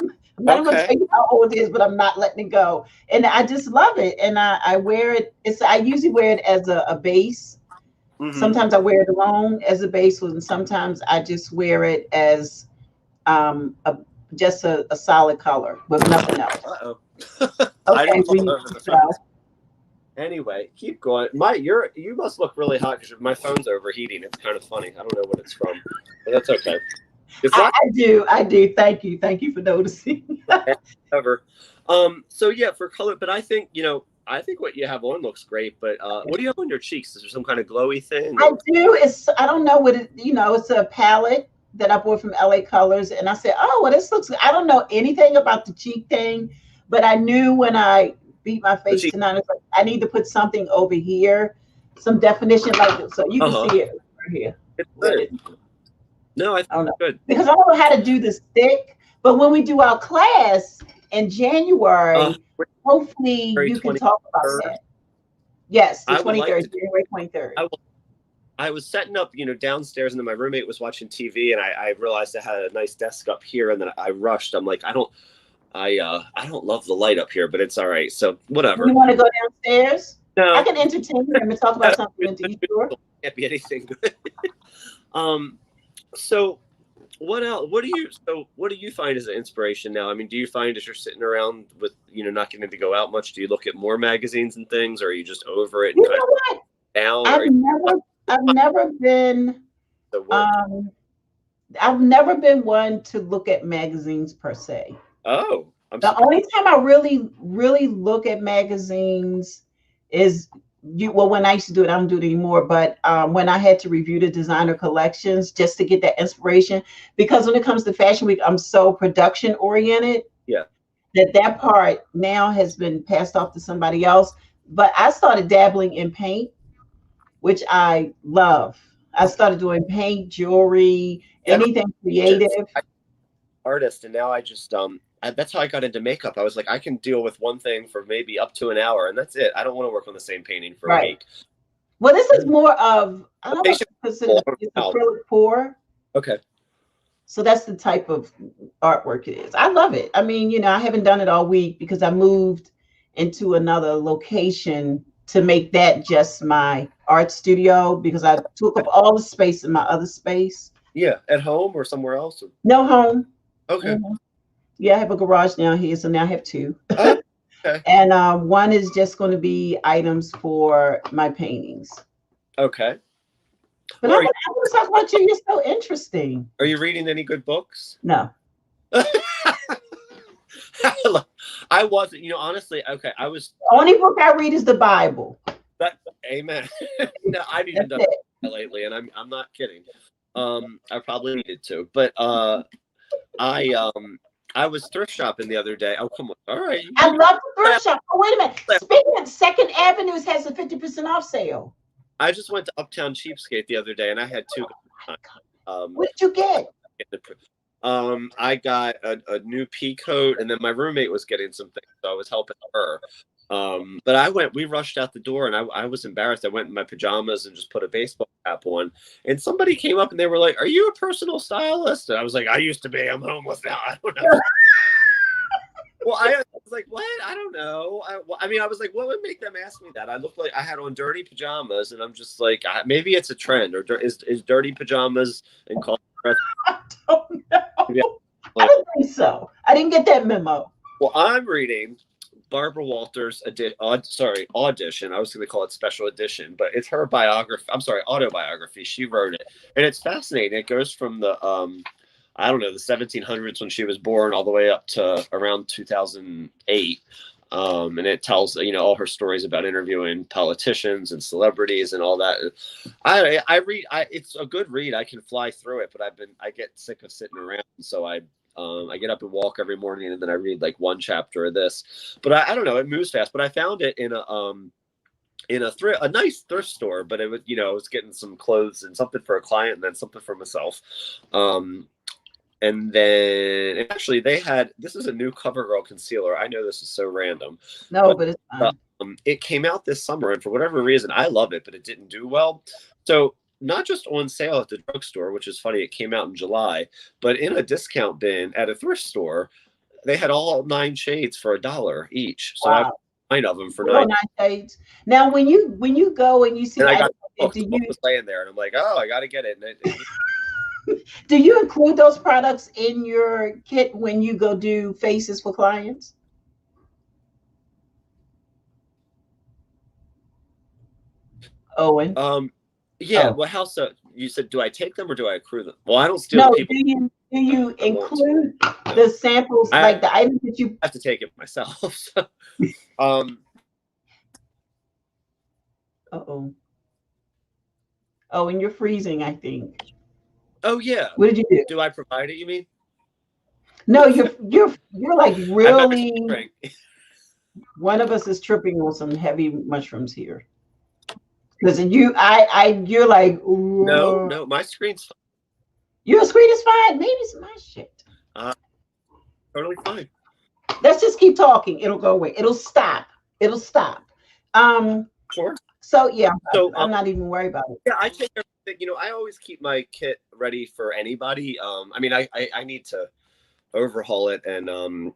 I'm not going to Okay. tell you how old it is, but I'm not letting it go, and I just love it. And I wear it. I usually wear it as a base, Sometimes I wear it alone as a base, and sometimes I just wear it as a, just a solid color with nothing else. Uh-oh. I Okay, didn't fall over the phone. Anyway, keep going. You must look really hot because my phone's overheating. It's kind of funny. I don't know what it's from, but that's okay. I do. Thank you for noticing. Ever. So yeah, for color, but I think I think what you have on looks great. But what do you have on your cheeks? Is there some kind of glowy thing? I do. I don't know what it. It's a palette that I bought from LA Colors, and I said, oh, well, this looks. I don't know anything about the cheek thing, but I knew when I beat my face tonight, like, I need to put something over here, some definition like this, so you can see it right here. It's good. No, I don't know. Good. Because I don't know how to do the stick, but when we do our class in January, hopefully you can talk about that. Yes, the 23rd, January 23rd. I was setting up, downstairs, and then my roommate was watching TV, and I realized I had a nice desk up here, and then I rushed. I'm like, I don't love the light up here, but it's all right. So whatever. You want to go downstairs? No, I can entertain them and talk about something into each door. Can't be anything good. So what else? What do you find as an inspiration now? I mean, do you find as you're sitting around with, not getting to go out much, do you look at more magazines and things, or are you just over it? You know what? I've never been one to look at magazines per se. Oh, the only time I really look at magazines is when I used to do it. I don't do it anymore, but when I had to review the designer collections just to get that inspiration, because when it comes to Fashion Week, I'm so production oriented. Yeah. That part now has been passed off to somebody else. But I started dabbling in paint, which I love. I started doing paint, jewelry, anything creative. Artist, and now I just that's how I got into makeup. I was like, I can deal with one thing for maybe up to an hour, and that's it. I don't want to work on the same painting for a week. Well, this is more of, I don't know if it's acrylic pour. Okay. So that's the type of artwork it is. I love it. I mean, I haven't done it all week because I moved into another location to make that just my art studio, because I took up all the space in my other space. Yeah, at home or somewhere else? No, home. Okay. Yeah, I have a garage down here, so now I have two. Okay. And one is just going to be items for my paintings. Okay. But I want to talk about you. You're so interesting. Are you reading any good books? No. I wasn't, honestly, okay, I was... The only book I read is the Bible. Amen. No, I've even done that lately, and I'm not kidding. I probably needed to, but I was thrift shopping the other day. Oh, come on. All right. I love the thrift shop. Oh, wait a minute. Speaking of, Second Avenues has a 50% off sale. I just went to Uptown Cheapskate the other day, and I had two. What did you get? I got a new pea coat, and then my roommate was getting some things, so I was helping her. But we rushed out the door, and I was embarrassed. I went in my pajamas and just put a baseball cap on, and somebody came up and they were like, "Are you a personal stylist?" And I was like, "I used to be. I'm homeless now. I don't know." Well, I was like, "What? I don't know." I mean, I was like, "What would make them ask me that?" I looked like I had on dirty pajamas, and I'm just like, maybe it's a trend, or is dirty pajamas and coffee breath? I don't know. I don't think so. I didn't get that memo. Well, I'm reading Barbara Walters' audition. I was going to call it special edition, but it's her autobiography. She wrote it, and it's fascinating. It goes from the the 1700s when she was born all the way up to around 2008. And it tells all her stories about interviewing politicians and celebrities and all that. I read. It's a good read. I can fly through it, but I get sick of sitting around, so I get up and walk every morning, and then I read like one chapter of this. But I don't know. It moves fast. But I found it in a nice thrift store. But it was I was getting some clothes and something for a client, and then something for myself. And then actually this is a new CoverGirl concealer. I know this is so random. No, but it's fine. It came out this summer, and for whatever reason, I love it, but it didn't do well. So not just on sale at the drugstore, which is funny, it came out in July, but in a discount bin at a thrift store, they had all 9 shades for $1 each. So I bought 9 of them for 9 shades. Now, when you go and you see, and I got book. do The book you was laying there, and I'm like, oh, I got to get it. do you include those products in your kit when you go do faces for clients? Owen. Yeah. Oh Well, how so? You said, do I take them or do I accrue them? Well, I don't steal no, what people do you want. include No. the samples I like the items that you have to take it myself. So, um. uh-oh. Oh, and you're freezing, I think. Oh yeah. What did you do? Do I provide it? You mean? No, you're like I'm actually really tripping. one of us is tripping on some heavy mushrooms here. Because you're like, No, "Whoa." no, my screen's Your screen is fine. Maybe it's my shit. uh, totally fine. Let's just keep talking. It'll go away. It'll stop. It'll stop. Um, Sure. so yeah, So I'm not even worried about it. yeah, I take everything. I always keep my kit ready for anybody. I mean, I need to overhaul it, and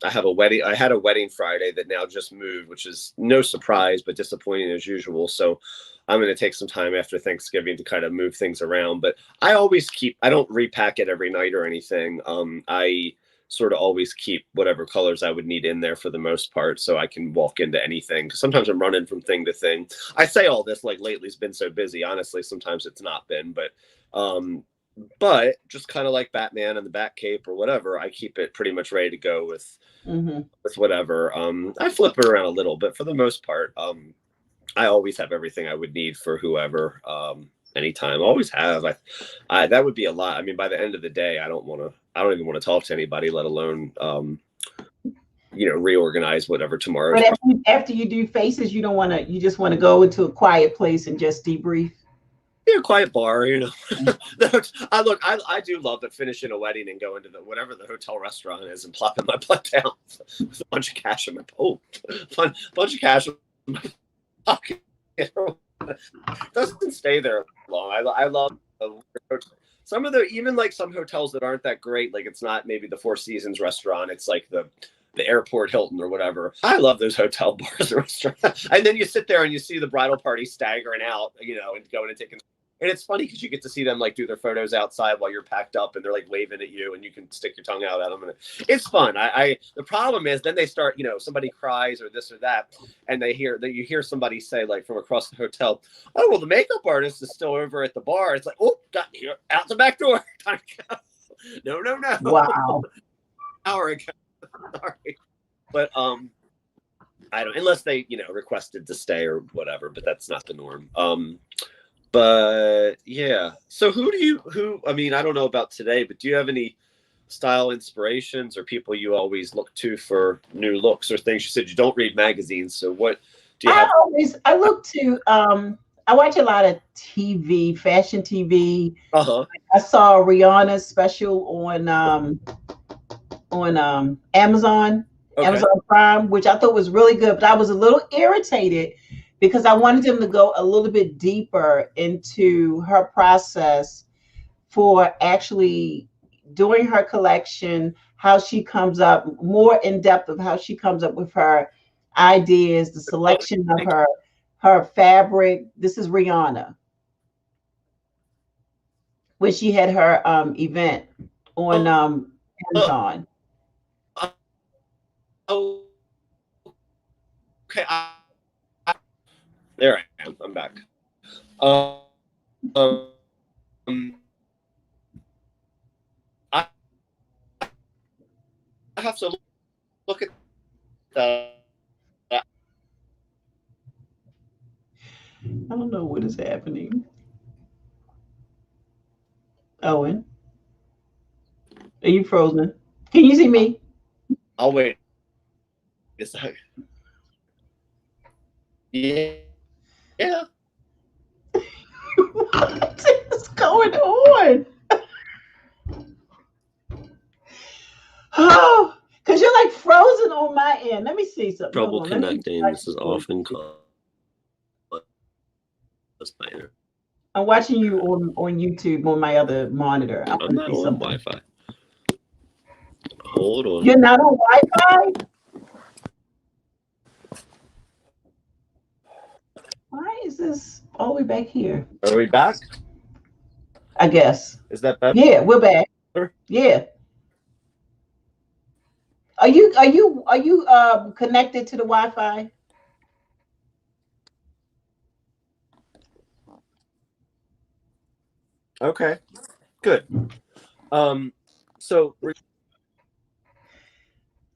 I have a wedding. I had a wedding Friday that now just moved, which is no surprise, but disappointing as usual. So I'm going to take some time after Thanksgiving to kind of move things around. But I always keep. I don't repack it every night or anything. I sort of always keep whatever colors I would need in there for the most part, so I can walk into anything. 'Cause sometimes I'm running from thing to thing. I say all this like lately's been so busy. Honestly, sometimes it's not been, um, but just kind of like Batman and the Batcape or whatever, I keep it pretty much ready to go Mm-hmm. with whatever. I flip it around a little, but for the most part, I always have everything I would need for whoever, anytime. Always have. That would be a lot. I mean, by the end of the day, I don't even want to talk to anybody, let alone, reorganize whatever tomorrow's. But after you do faces, you don't want to. You just want to go into a quiet place and just debrief. Yeah, quiet bar, I do love to finish in a wedding and go into whatever the hotel restaurant is and plopping my butt down with a bunch of cash in my bunch of cash in my pocket. Doesn't stay there long. I love some of even like some hotels that aren't that great. Like it's not maybe the Four Seasons restaurant. It's like the airport Hilton or whatever. I love those hotel bars and restaurants. And then you sit there and you see the bridal party staggering out, and going and taking. And it's funny because you get to see them like do their photos outside while you're packed up, and they're like waving at you, and you can stick your tongue out at them. And it's fun. The problem is then they start, somebody cries or this or that, and you hear somebody say like from across the hotel, "Oh well, the makeup artist is still over at the bar." It's like, "Oh, got here out the back door." Time to go. No. Wow. Hour ago. Sorry. But I don't, unless they, requested to stay or whatever, but that's not the norm. But yeah. So I mean, I don't know about today, but do you have any style inspirations or people you always look to for new looks or things? You said you don't read magazines. So what do you have? I look to, I watch a lot of TV, fashion TV. Uh-huh. I saw Rihanna's special on Amazon, Okay. Amazon Prime, which I thought was really good, but I was a little irritated because I wanted them to go a little bit deeper into her process for actually doing her collection, how she comes up more in depth of how she comes up with her ideas, the selection of her fabric. This is Rihanna when she had her event on Amazon. Oh, okay. There I am. I'm back. I have to look at that. I don't know what is happening. Owen, are you frozen? Can you see me? I'll wait. It's like, yeah. What is going on? Oh, because you're like frozen on my end. Let me see something. Trouble connecting. This is often caused. I'm watching you on YouTube on my other monitor. I'm not on Wi-Fi. Hold on. You're not on Wi-Fi? Why is this all the way back here. Are we back? I guess. Is that better? Yeah, we're back. Yeah. Are you connected to the Wi-Fi? Okay, good. So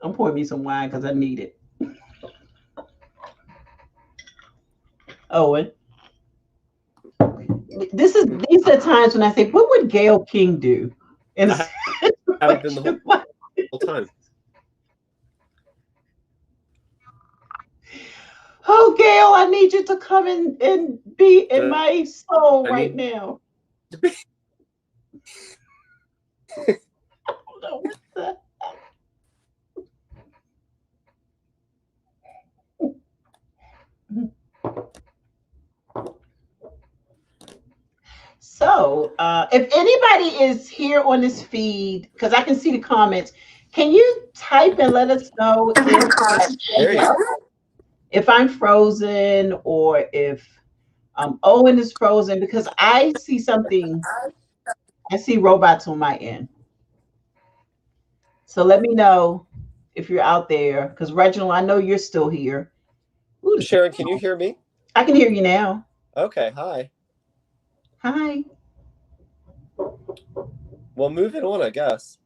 I'm pouring me some wine because I need it. Owen, these are times when I think, what would Gail King do in a haven't been the whole time. Oh, Gail, I need you to come and be in my soul right now. I don't know what the So, if anybody is here on this feed, because I can see the comments, can you type and let us know if I'm frozen or if Owen is frozen? Because I see something, I see robots on my end. So let me know if you're out there, because Reginald, I know you're still here. Ooh, Sharon, can you hear me? I can hear you now. Okay, hi. Hi. Well, moving on, I guess.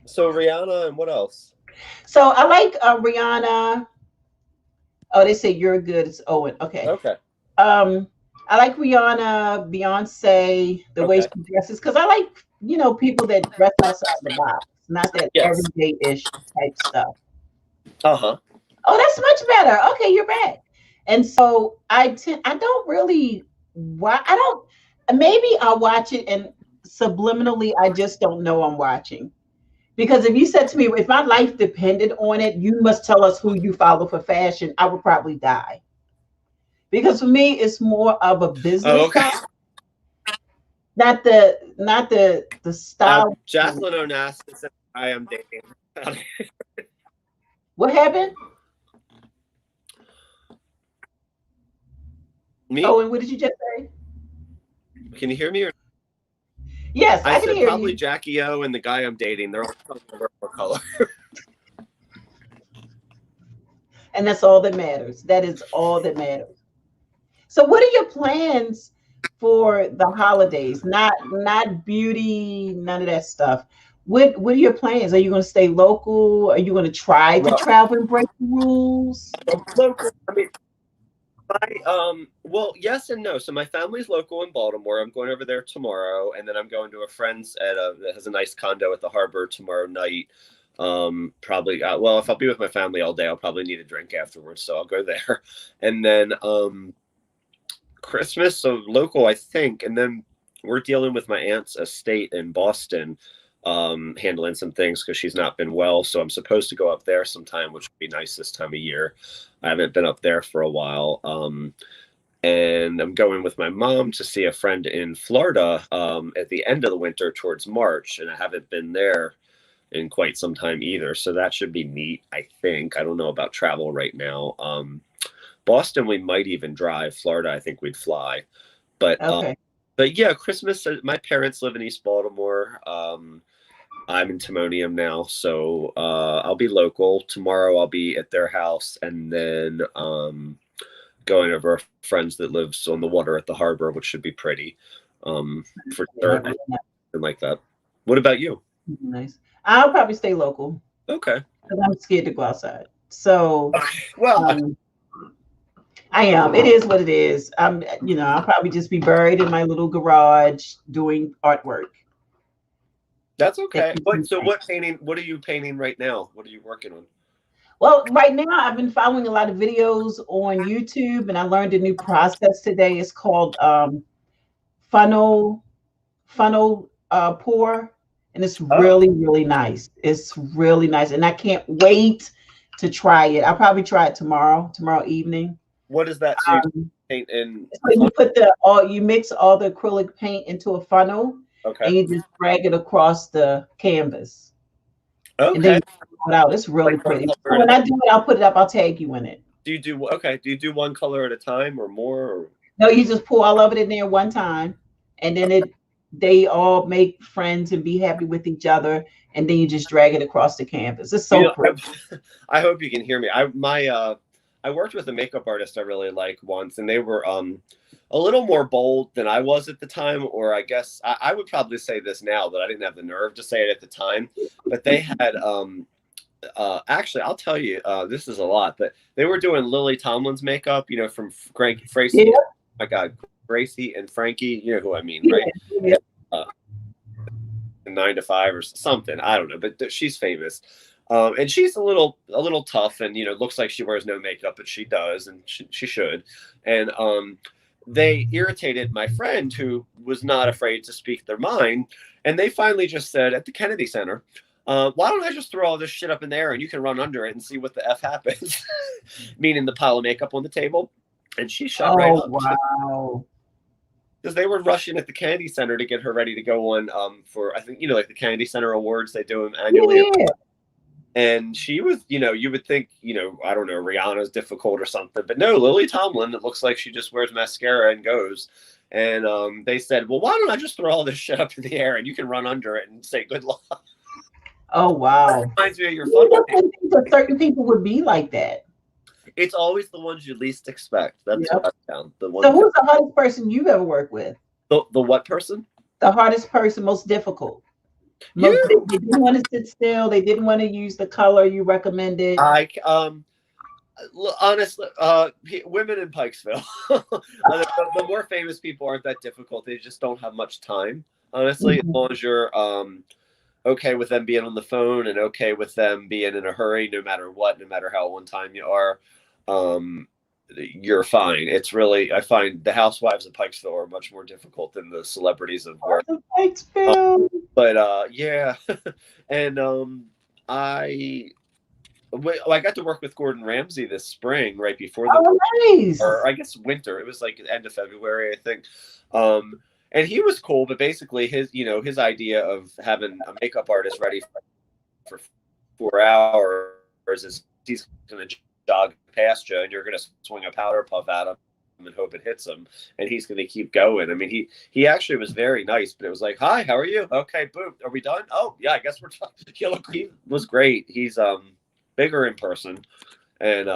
So Rihanna and what else? So I like Rihanna. Oh, they say you're good. It's Owen. Okay. Okay. I like Rihanna, Beyonce, the way she dresses, because I like, people that dress outside the box, not that everyday-ish type stuff. Uh-huh. Oh, that's much better. Okay, you're back. And so I don't really maybe I'll watch it and subliminally I just don't know I'm watching. Because if you said to me, if my life depended on it, you must tell us who you follow for fashion, I would probably die. Because for me, it's more of a business. Oh, okay. Not the style. Jacqueline Onassis said I am dating. What happened? Me? Oh, and what did you just say? Can you hear me? Yes, I can said hear probably you. Jackie O and the guy I'm dating. They're all purple color. And that's all that matters. That is all that matters. So what are your plans for the holidays? Not beauty, none of that stuff. What are your plans? Are you going to stay local? Are you going to try to travel and break the rules? Local. I mean, well, yes and no. So my family's local in Baltimore. I'm going over there tomorrow, and then I'm going to a friend's that has a nice condo at the harbor tomorrow night. Probably. Well, if I'll be with my family all day, I'll probably need a drink afterwards, so I'll go there. And then Christmas, so local, I think, and then we're dealing with my aunt's estate in Boston, handling some things because she's not been well. So I'm supposed to go up there sometime, which would be nice this time of year. I haven't been up there for a while. And I'm going with my mom to see a friend in Florida at the end of the winter towards March, and I haven't been there in quite some time either. So that should be neat, I think. I don't know about travel right now. Boston, we might even drive. Florida, I think we'd fly. But yeah, Christmas, my parents live in East Baltimore. I'm in Timonium now, so I'll be local. Tomorrow I'll be at their house, and then going over a friend's that lives on the water at the harbor, which should be pretty for sure. And like that. What about you? Nice. I'll probably stay local. Okay. Because I'm scared to go outside. So, well, I am. It is what it is. I'll probably just be buried in my little garage doing artwork. That's okay. So what are you painting right now? What are you working on? Well, right now I've been following a lot of videos on YouTube, and I learned a new process today. It's called funnel pour, and it's really, really nice. It's really nice, and I can't wait to try it. I'll probably try it tomorrow evening. What is that? So you paint in? So you put you mix all the acrylic paint into a funnel, and you just drag it across the canvas. Okay. And then you pull it out. It's really pretty. So when I do it, I'll put it up. I'll tag you in it. Do you do one color at a time or more? Or? No, you just pour all of it in there one time, and then they all make friends and be happy with each other, and then you just drag it across the canvas. It's You so know, pretty. I hope you can hear me. I worked with a makeup artist I really like once, and they were a little more bold than I was at the time, or I guess I would probably say this now, but I didn't have the nerve to say it at the time. But they had actually, I'll tell you, this is a lot, but they were doing Lily Tomlin's makeup, you know, from Yeah, Gracie. My God, Gracie and Frankie, you know who I mean, yeah, right? yeah. 9 to 5 or something. I don't know, but she's famous. And she's a little tough, and you know, looks like she wears no makeup, but she does, and she should. And they irritated my friend, who was not afraid to speak their mind, and they finally just said at the Kennedy Center, "Why don't I just throw all this shit up in the air and you can run under it and see what the f happens?" Meaning the pile of makeup on the table, and she shut right Oh up. wow. Because they were rushing at the Kennedy Center to get her ready to go on for, I think, you know, like the Kennedy Center Awards, they do them annually. Yeah. And she was, you know, you would think, you know, I don't know, Rihanna's difficult or something, but no, Lily Tomlin, it looks like she just wears mascara and goes. And they said, well, why don't I just throw all this shit up in the air and you can run under it and say good luck? Oh That wow. reminds me of your You fun one. don't think that certain people would be like that. It's always the ones you least expect. That's what Yep. I found. The So ones that, who's the hardest person you've ever worked with? the what person? The hardest person, most difficult. Most You. they didn't want to sit still. They didn't want to use the color you recommended. I honestly, women in Pikesville, the more famous people aren't that difficult. They just don't have much time. Honestly, as Mhm. long as you're okay with them being on the phone and okay with them being in a hurry, no matter what, no matter how on time you are, um, you're fine. It's really, I find the housewives of Pikesville are much more difficult than the celebrities of where. Thanks, Um, Bill. but yeah, and I I got to work with Gordon Ramsay this spring, right before the, Oh, nice. or I guess winter. It was like the end of February, I think. Um, and he was cool, but basically his, you know, his idea of having a makeup artist ready for 4 hours is he's going to jog past you and you're going to swing a powder puff at him and hope it hits him, and he's going to keep going. I mean, he actually was very nice, but it was like, hi, how are you? Okay, boom, are we done? Oh yeah, I guess we're done. He was great. He's bigger in person, and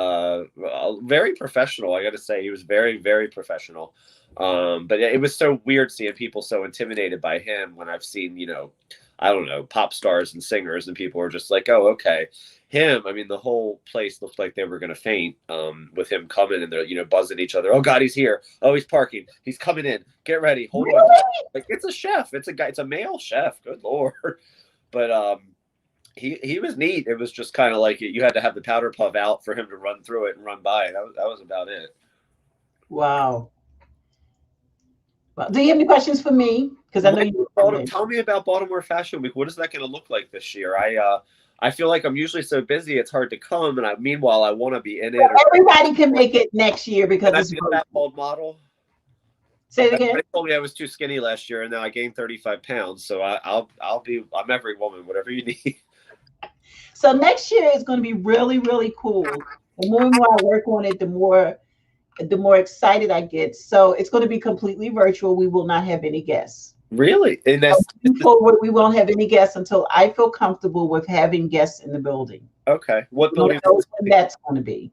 very professional. I got to say, he was very, very professional. But it was so weird seeing people so intimidated by him when I've seen, you know, I don't know, pop stars and singers, and people were just like, oh, okay. Him, I mean, the whole place looked like they were going to faint with him coming, and they're, you know, buzzing each other. Oh, God, he's here. Oh, he's parking. He's coming in. Get ready. Hold on. Like, it's a chef. It's a guy. It's a male chef. Good Lord. But he was neat. It was just kind of like you had to have the powder puff out for him to run through it and run by. That was about it. Wow. Well, do you have any questions for me? Because I know you. Tell me about Baltimore Fashion Week. What is that going to look like this year? I feel like I'm usually so busy it's hard to come, and meanwhile I want to be in it. Or, Everybody can make it next year because can I it's be a fat bald model? Say it again. Everybody told me I was too skinny last year, and now I gained 35 pounds. So I'm every woman, whatever you need. So next year is going to be really, really cool. The more and more I work on it, the more excited I get. So it's going to be completely virtual. We will not have any guests. Really? And that's Moving forward, we won't have any guests until I feel comfortable with having guests in the building. okay. What We don't building? know when that's going to be.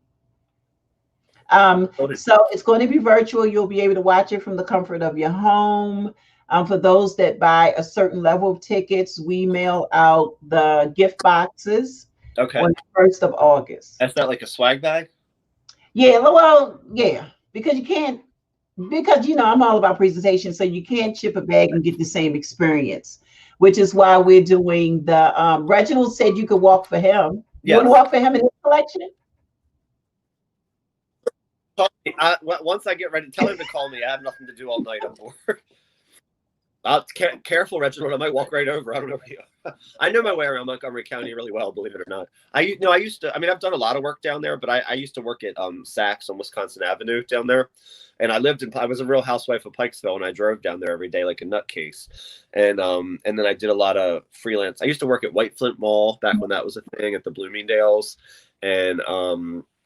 So it's going to be virtual. You'll be able to watch it from the comfort of your home. For those that buy a certain level of tickets, we mail out the gift boxes Okay. on the 1st of August. That's not like a swag bag? Yeah, well, yeah, because you can't, because you know I'm all about presentation, so you can't ship a bag and get the same experience, which is why we're doing the. Reginald said you could walk for him. You want to walk for him in his collection? Once I get ready, tell him to call me. I have nothing to do all night. I'm bored. Careful, Reginald. I might walk right over. I don't know. I know my way around Montgomery County really well, believe it or not. I used to. I mean, I've done a lot of work down there, but I used to work at Saks on Wisconsin Avenue down there, and I was a Real Housewife of Pikesville, and I drove down there every day like a nutcase, and then I did a lot of freelance. I used to work at White Flint Mall back when that was a thing at the Bloomingdale's, and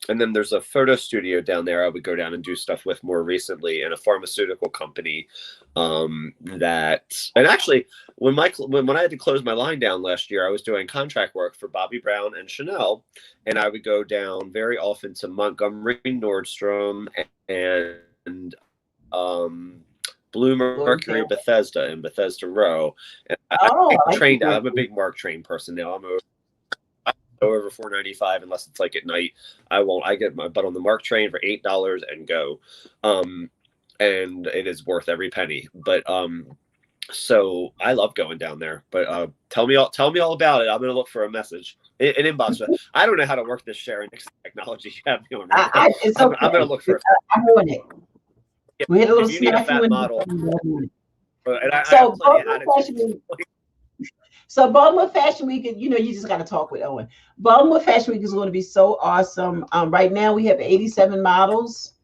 and then there's a photo studio down there I would go down and do stuff with more recently, and a pharmaceutical company that, and actually when I had to close my line down last year, I was doing contract work for Bobbi Brown and Chanel, and I would go down very often to Montgomery, Nordstrom, and Blue Mercury, Bethesda, and Bethesda Row. And I'm a big Mark Train person now. I'm over $4.95 unless it's like at night. I get my butt on the Mark Train for $8 and go. And it is worth every penny. But so I love going down there. But tell me all about it. I'm gonna look for a message. An inbox. I don't know how to work this Sharan Nixon technology you have me on right now. It's okay. I'm gonna look for I'm on it. We had a little need a fat model. So Baltimore Fashion Week, you know, you just got to talk with Owen. Baltimore Fashion Week is going to be so awesome. Right now we have 87 models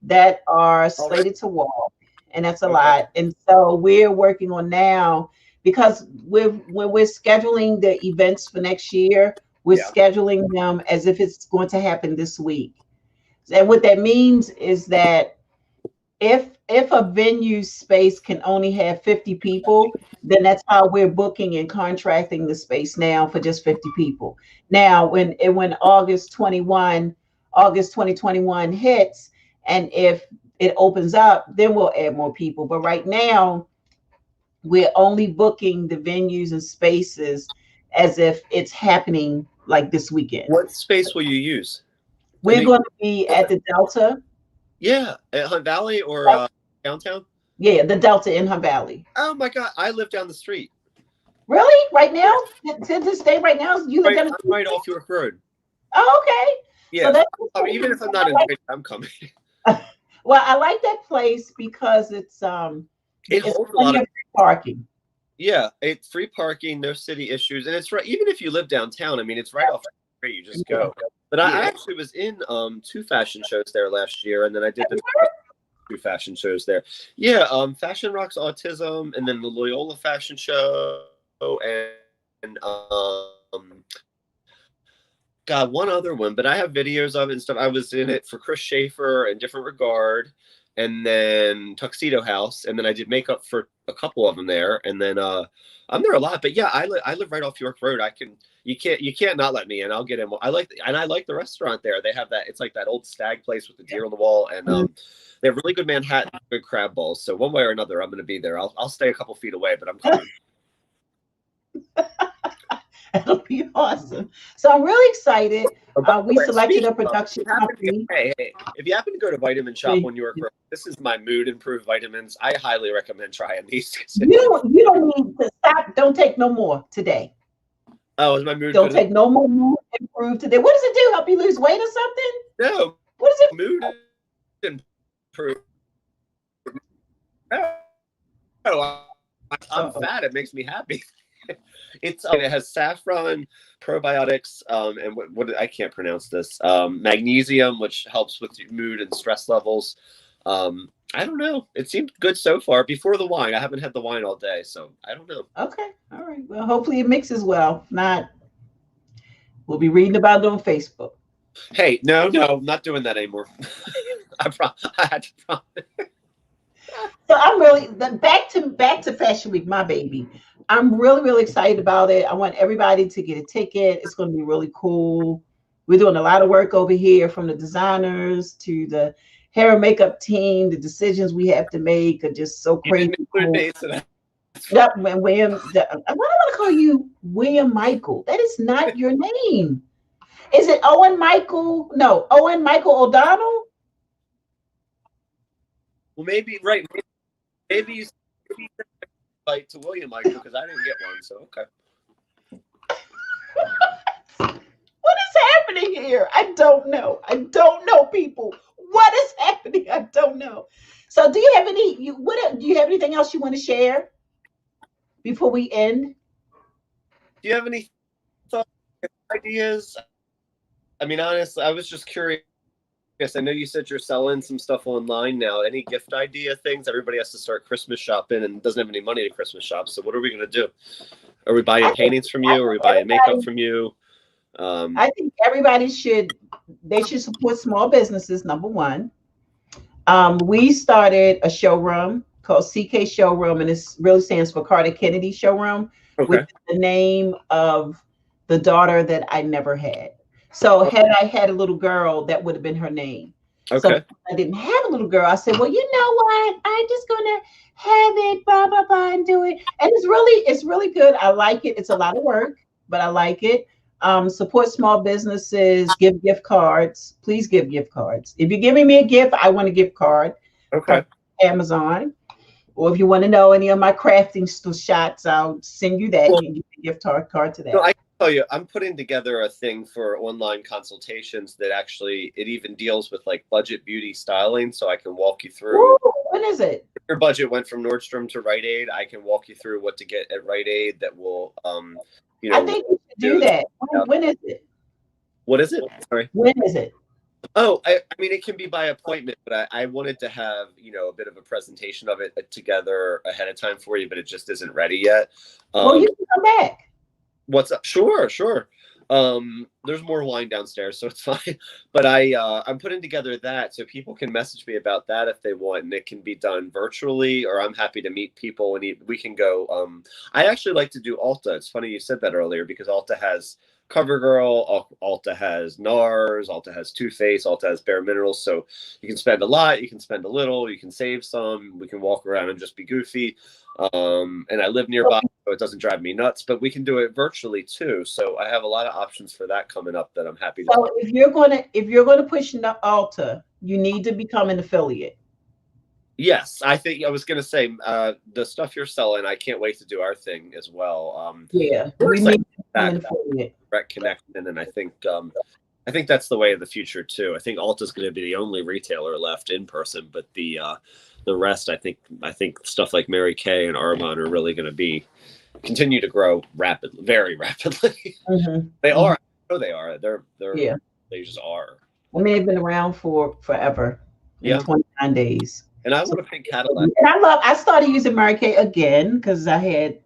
that are slated to walk, and that's a lot. And so we're working on now, because when we're scheduling the events for next year, we're scheduling them as if it's going to happen this week. And what that means is that if a venue space can only have 50 people, then that's how we're booking and contracting the space now, for just 50 people. Now, when August 2021 hits, and if it opens up, then we'll add more people. But right now, we're only booking the venues and spaces as if it's happening like this weekend. What space will you use? We're going to be at the Delta. Yeah, at Hunt Valley or downtown? Yeah, the Delta in Hunt Valley. Oh my God, I live down the street. Really? Right now? To this day, right now? You live down the street? Right off York Road. Oh, okay. Yeah, so even if I'm not invited, I'm coming. Well, I like that place because it's holds a lot of parking. Yeah, it's free parking, no city issues, and it's right. Even if you live downtown, I mean, it's right off the street. You just go. But I actually was in 2 fashion shows there last year, and then I did the 2 fashion shows there. Yeah, Fashion Rocks Autism, and then the Loyola Fashion Show, and God, one other one. But I have videos of it and stuff. I was in it for Chris Schaefer and Different Regard, and then Tuxedo House, and then I did makeup for a couple of them there, and then I'm there a lot. But yeah, I live right off York Road. You can't not let me in. I'll get in. I like the restaurant there. They have that. It's like that old stag place with the deer on the wall, and they have really good Manhattan, good crab balls. So one way or another, I'm going to be there. I'll stay a couple feet away, but I'm coming. That'll be awesome. So I'm really excited. We selected a production company. Hey, if you happen to go to Vitamin Shop on York Road, this is my mood improved vitamins. I highly recommend trying these. You don't need to stop. Don't take no more today. Oh, is my mood? Don't take no more mood improved today. What does it do? Help you lose weight or something? No. What is it? Mood improved. Oh, I'm fat. It makes me happy. It has saffron, probiotics, and what I can't pronounce this. Magnesium, which helps with mood and stress levels. I don't know. It seemed good so far. Before the wine, I haven't had the wine all day, so I don't know. Okay, all right. Well, hopefully it mixes well. If not, we'll be reading about it on Facebook. Hey, no, I'm not doing that anymore. I had to promise. So I'm really back to Fashion Week, my baby. I'm really, really excited about it. I want everybody to get a ticket. It's going to be really cool. We're doing a lot of work over here, from the designers to the hair and makeup team. The decisions we have to make are just so crazy. Cool. Yep, William. Why do I want to call you William Michael? That is not your name. Is it Owen Michael? No, Owen Michael O'Donnell. Well, maybe right. Maybe you invite to William Michael, because I didn't get one. So okay. What is happening here? I don't know. People. What is happening? I don't know. So, do you have anything else you want to share before we end? Do you have any thoughts, ideas? I mean, honestly, I was just curious. Yes, I know you said you're selling some stuff online now. Any gift idea things? Everybody has to start Christmas shopping and doesn't have any money to Christmas shop. So what are we going to do? Are we buying paintings from you? Are we buying makeup from you? I think everybody should support small businesses, number one. We started a showroom called CK Showroom, and it really stands for Carter Kennedy Showroom, which Okay. is the name of the daughter that I never had. So had I had a little girl, that would have been her name. So Okay. I didn't have a little girl. I said, well, you know what? I'm just gonna have it, blah blah blah, and do it. And it's really good. I like it. It's a lot of work, but I like it. Support small businesses, give gift cards. Please give gift cards. If you're giving me a gift, I want a gift card from Okay. Amazon. Or if you want to know any of my crafting shots, I'll send you that. Well, You can get a gift card to no, that. I can tell you, I'm putting together a thing for online consultations that actually it even deals with like budget beauty styling, so I can walk you through. Ooh, when is it? If your budget went from Nordstrom to Rite Aid, I can walk you through what to get at Rite Aid that will, I think we should do that. When is it? What is it? Sorry. When is it? Oh, I mean, it can be by appointment, but I wanted to have, a bit of a presentation of it together ahead of time for you, but it just isn't ready yet. Well, you can come back. What's up? Sure, sure. There's more wine downstairs, so it's fine. But I'm putting together that so people can message me about that if they want, and it can be done virtually, or I'm happy to meet people and we can go. I actually like to do Ulta. It's funny you said that earlier because Ulta has CoverGirl, Ulta has NARS, Ulta has Too Faced, Ulta has Bare Minerals. So you can spend a lot, you can spend a little, you can save some. We can walk around and just be goofy. And I live nearby, so it doesn't drive me nuts. But we can do it virtually too. So I have a lot of options for that coming up that I'm happy to. So if you're gonna push Ulta, you need to become an affiliate. Yes, I think I was going to say the stuff you're selling. I can't wait to do our thing as well. Yeah, we need to become an affiliate. Direct connection, and I think that's the way of the future too. I think Ulta is going to be the only retailer left in person, but the rest, I think stuff like Mary Kay and Arbonne are really going to continue to grow very rapidly. Mm-hmm. They are. I know they are. Yeah. They just are. I mean, they've been around for forever. Yeah. 29 days. And I want to pick Cadillac. And I started using Mary Kay again because I had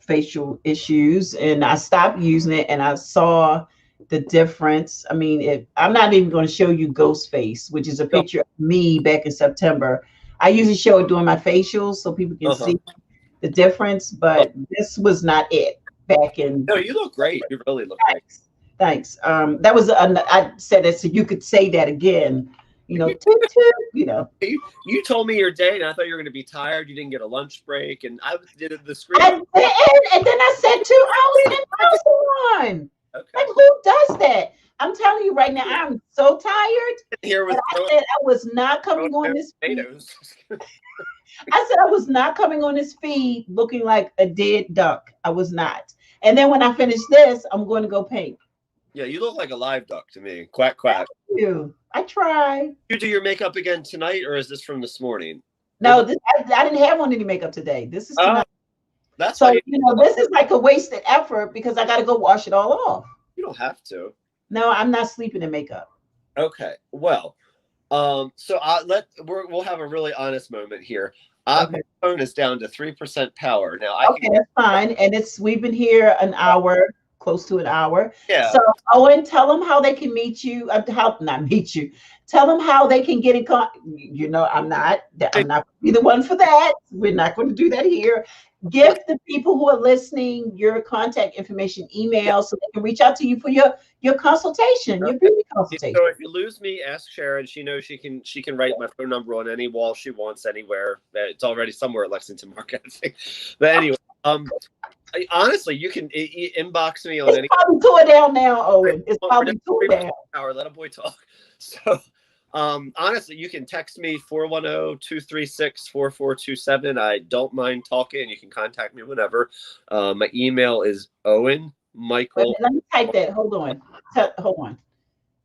facial issues and I stopped using it and I saw the difference. I mean, I'm not even going to show you Ghost Face, which is a picture of me back in September. I usually show it during my facials so people can see the difference, but this was not it back in. No, you look great. You really look great. Thanks. That was I said it so you could say that again. Toot, toot, You told me your day, and I thought you were going to be tired. You didn't get a lunch break, and I did the screen. And then I said 2 hours in person. Okay. Like, who does that? I'm telling you right now, I'm so tired. Here with I said I was not coming on this feed. I said I was not coming on this feed looking like a dead duck. I was not. And then when I finish this, I'm going to go paint. Yeah, you look like a live duck to me. Quack, quack. Thank you. I try. You do your makeup again tonight, or is this from this morning? No, I didn't have on any makeup today. This is tonight. That's so this is like a wasted effort because I got to go wash it all off. You don't have to. No, I'm not sleeping in makeup. Okay. Well, so we'll have a really honest moment here. My phone is down to 3% power now. That's fine. And we've been here an hour. Close to an hour. Yeah. So Owen, tell them how they can meet you. Not meet you. Tell them how they can get in contact. I'm not going to be the one for that. We're not going to do that here. Give the people who are listening your contact information, email, so they can reach out to you for your consultation, your beauty consultation. So if you lose me, ask Sharon. She knows she can write my phone number on any wall she wants anywhere. It's already somewhere at Lexington Market, I think. But anyway, honestly, you can inbox me on any. It's probably tore down now, Owen. It's probably tore down. Let a boy talk. So, honestly, you can text me 410-236-4427. I don't mind talking. You can contact me whenever. My email is Owen Michael. Let me type that. Hold on. Hold on.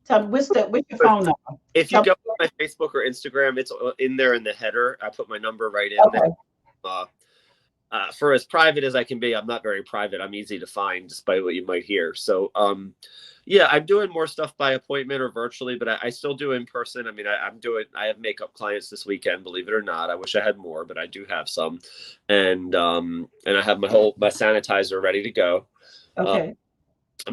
Tell me what's your phone number? If you go to my Facebook or Instagram, it's in there in the header. I put my number right in there. For as private as I can be, I'm not very private. I'm easy to find, despite what you might hear. So, yeah, I'm doing more stuff by appointment or virtually, but I still do in person. I mean, I have makeup clients this weekend, believe it or not. I wish I had more, but I do have some, and I have my sanitizer ready to go. Okay.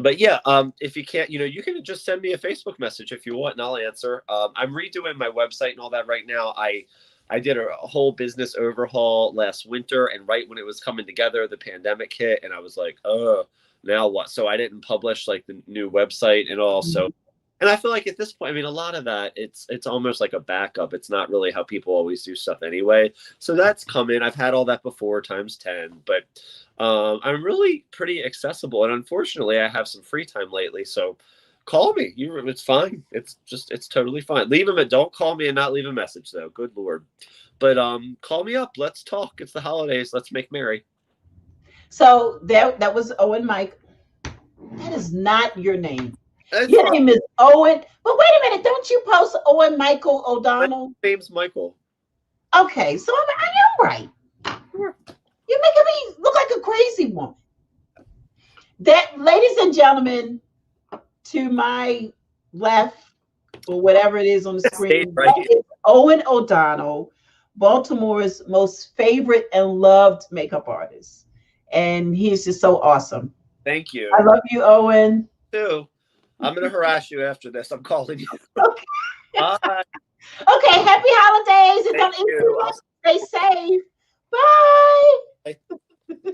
But yeah, if you can't, you can just send me a Facebook message if you want, and I'll answer. I'm redoing my website and all that right now. I did a whole business overhaul last winter, and right when it was coming together, the pandemic hit, and I was like, oh, now what? So I didn't publish like the new website and all. So, and I feel like at this point, I mean, a lot of that, it's almost like a backup. It's not really how people always do stuff anyway. So that's coming. I've had all that before times 10, but I'm really pretty accessible. And unfortunately, I have some free time lately. So call me. It's fine. It's totally fine. Don't call me and not leave a message though. Good Lord. But call me up. Let's talk. It's the holidays. Let's make merry. So that was Owen Mike. That is not your name. It's Your fine. name is Owen. But wait a minute, don't you post Owen Michael O'Donnell? My name's Michael. Okay, so I am right. Sure. You're making me look like a crazy woman. That, ladies and gentlemen, to my left, or whatever it is on the screen, Right. that is Owen O'Donnell, Baltimore's most favorite and loved makeup artist. And he's just so awesome. Thank you. I love you, Owen. Too. I'm going to harass you after this. I'm calling you. Okay. Bye. Okay, happy holidays. And Thank you. stay safe. Bye. Bye.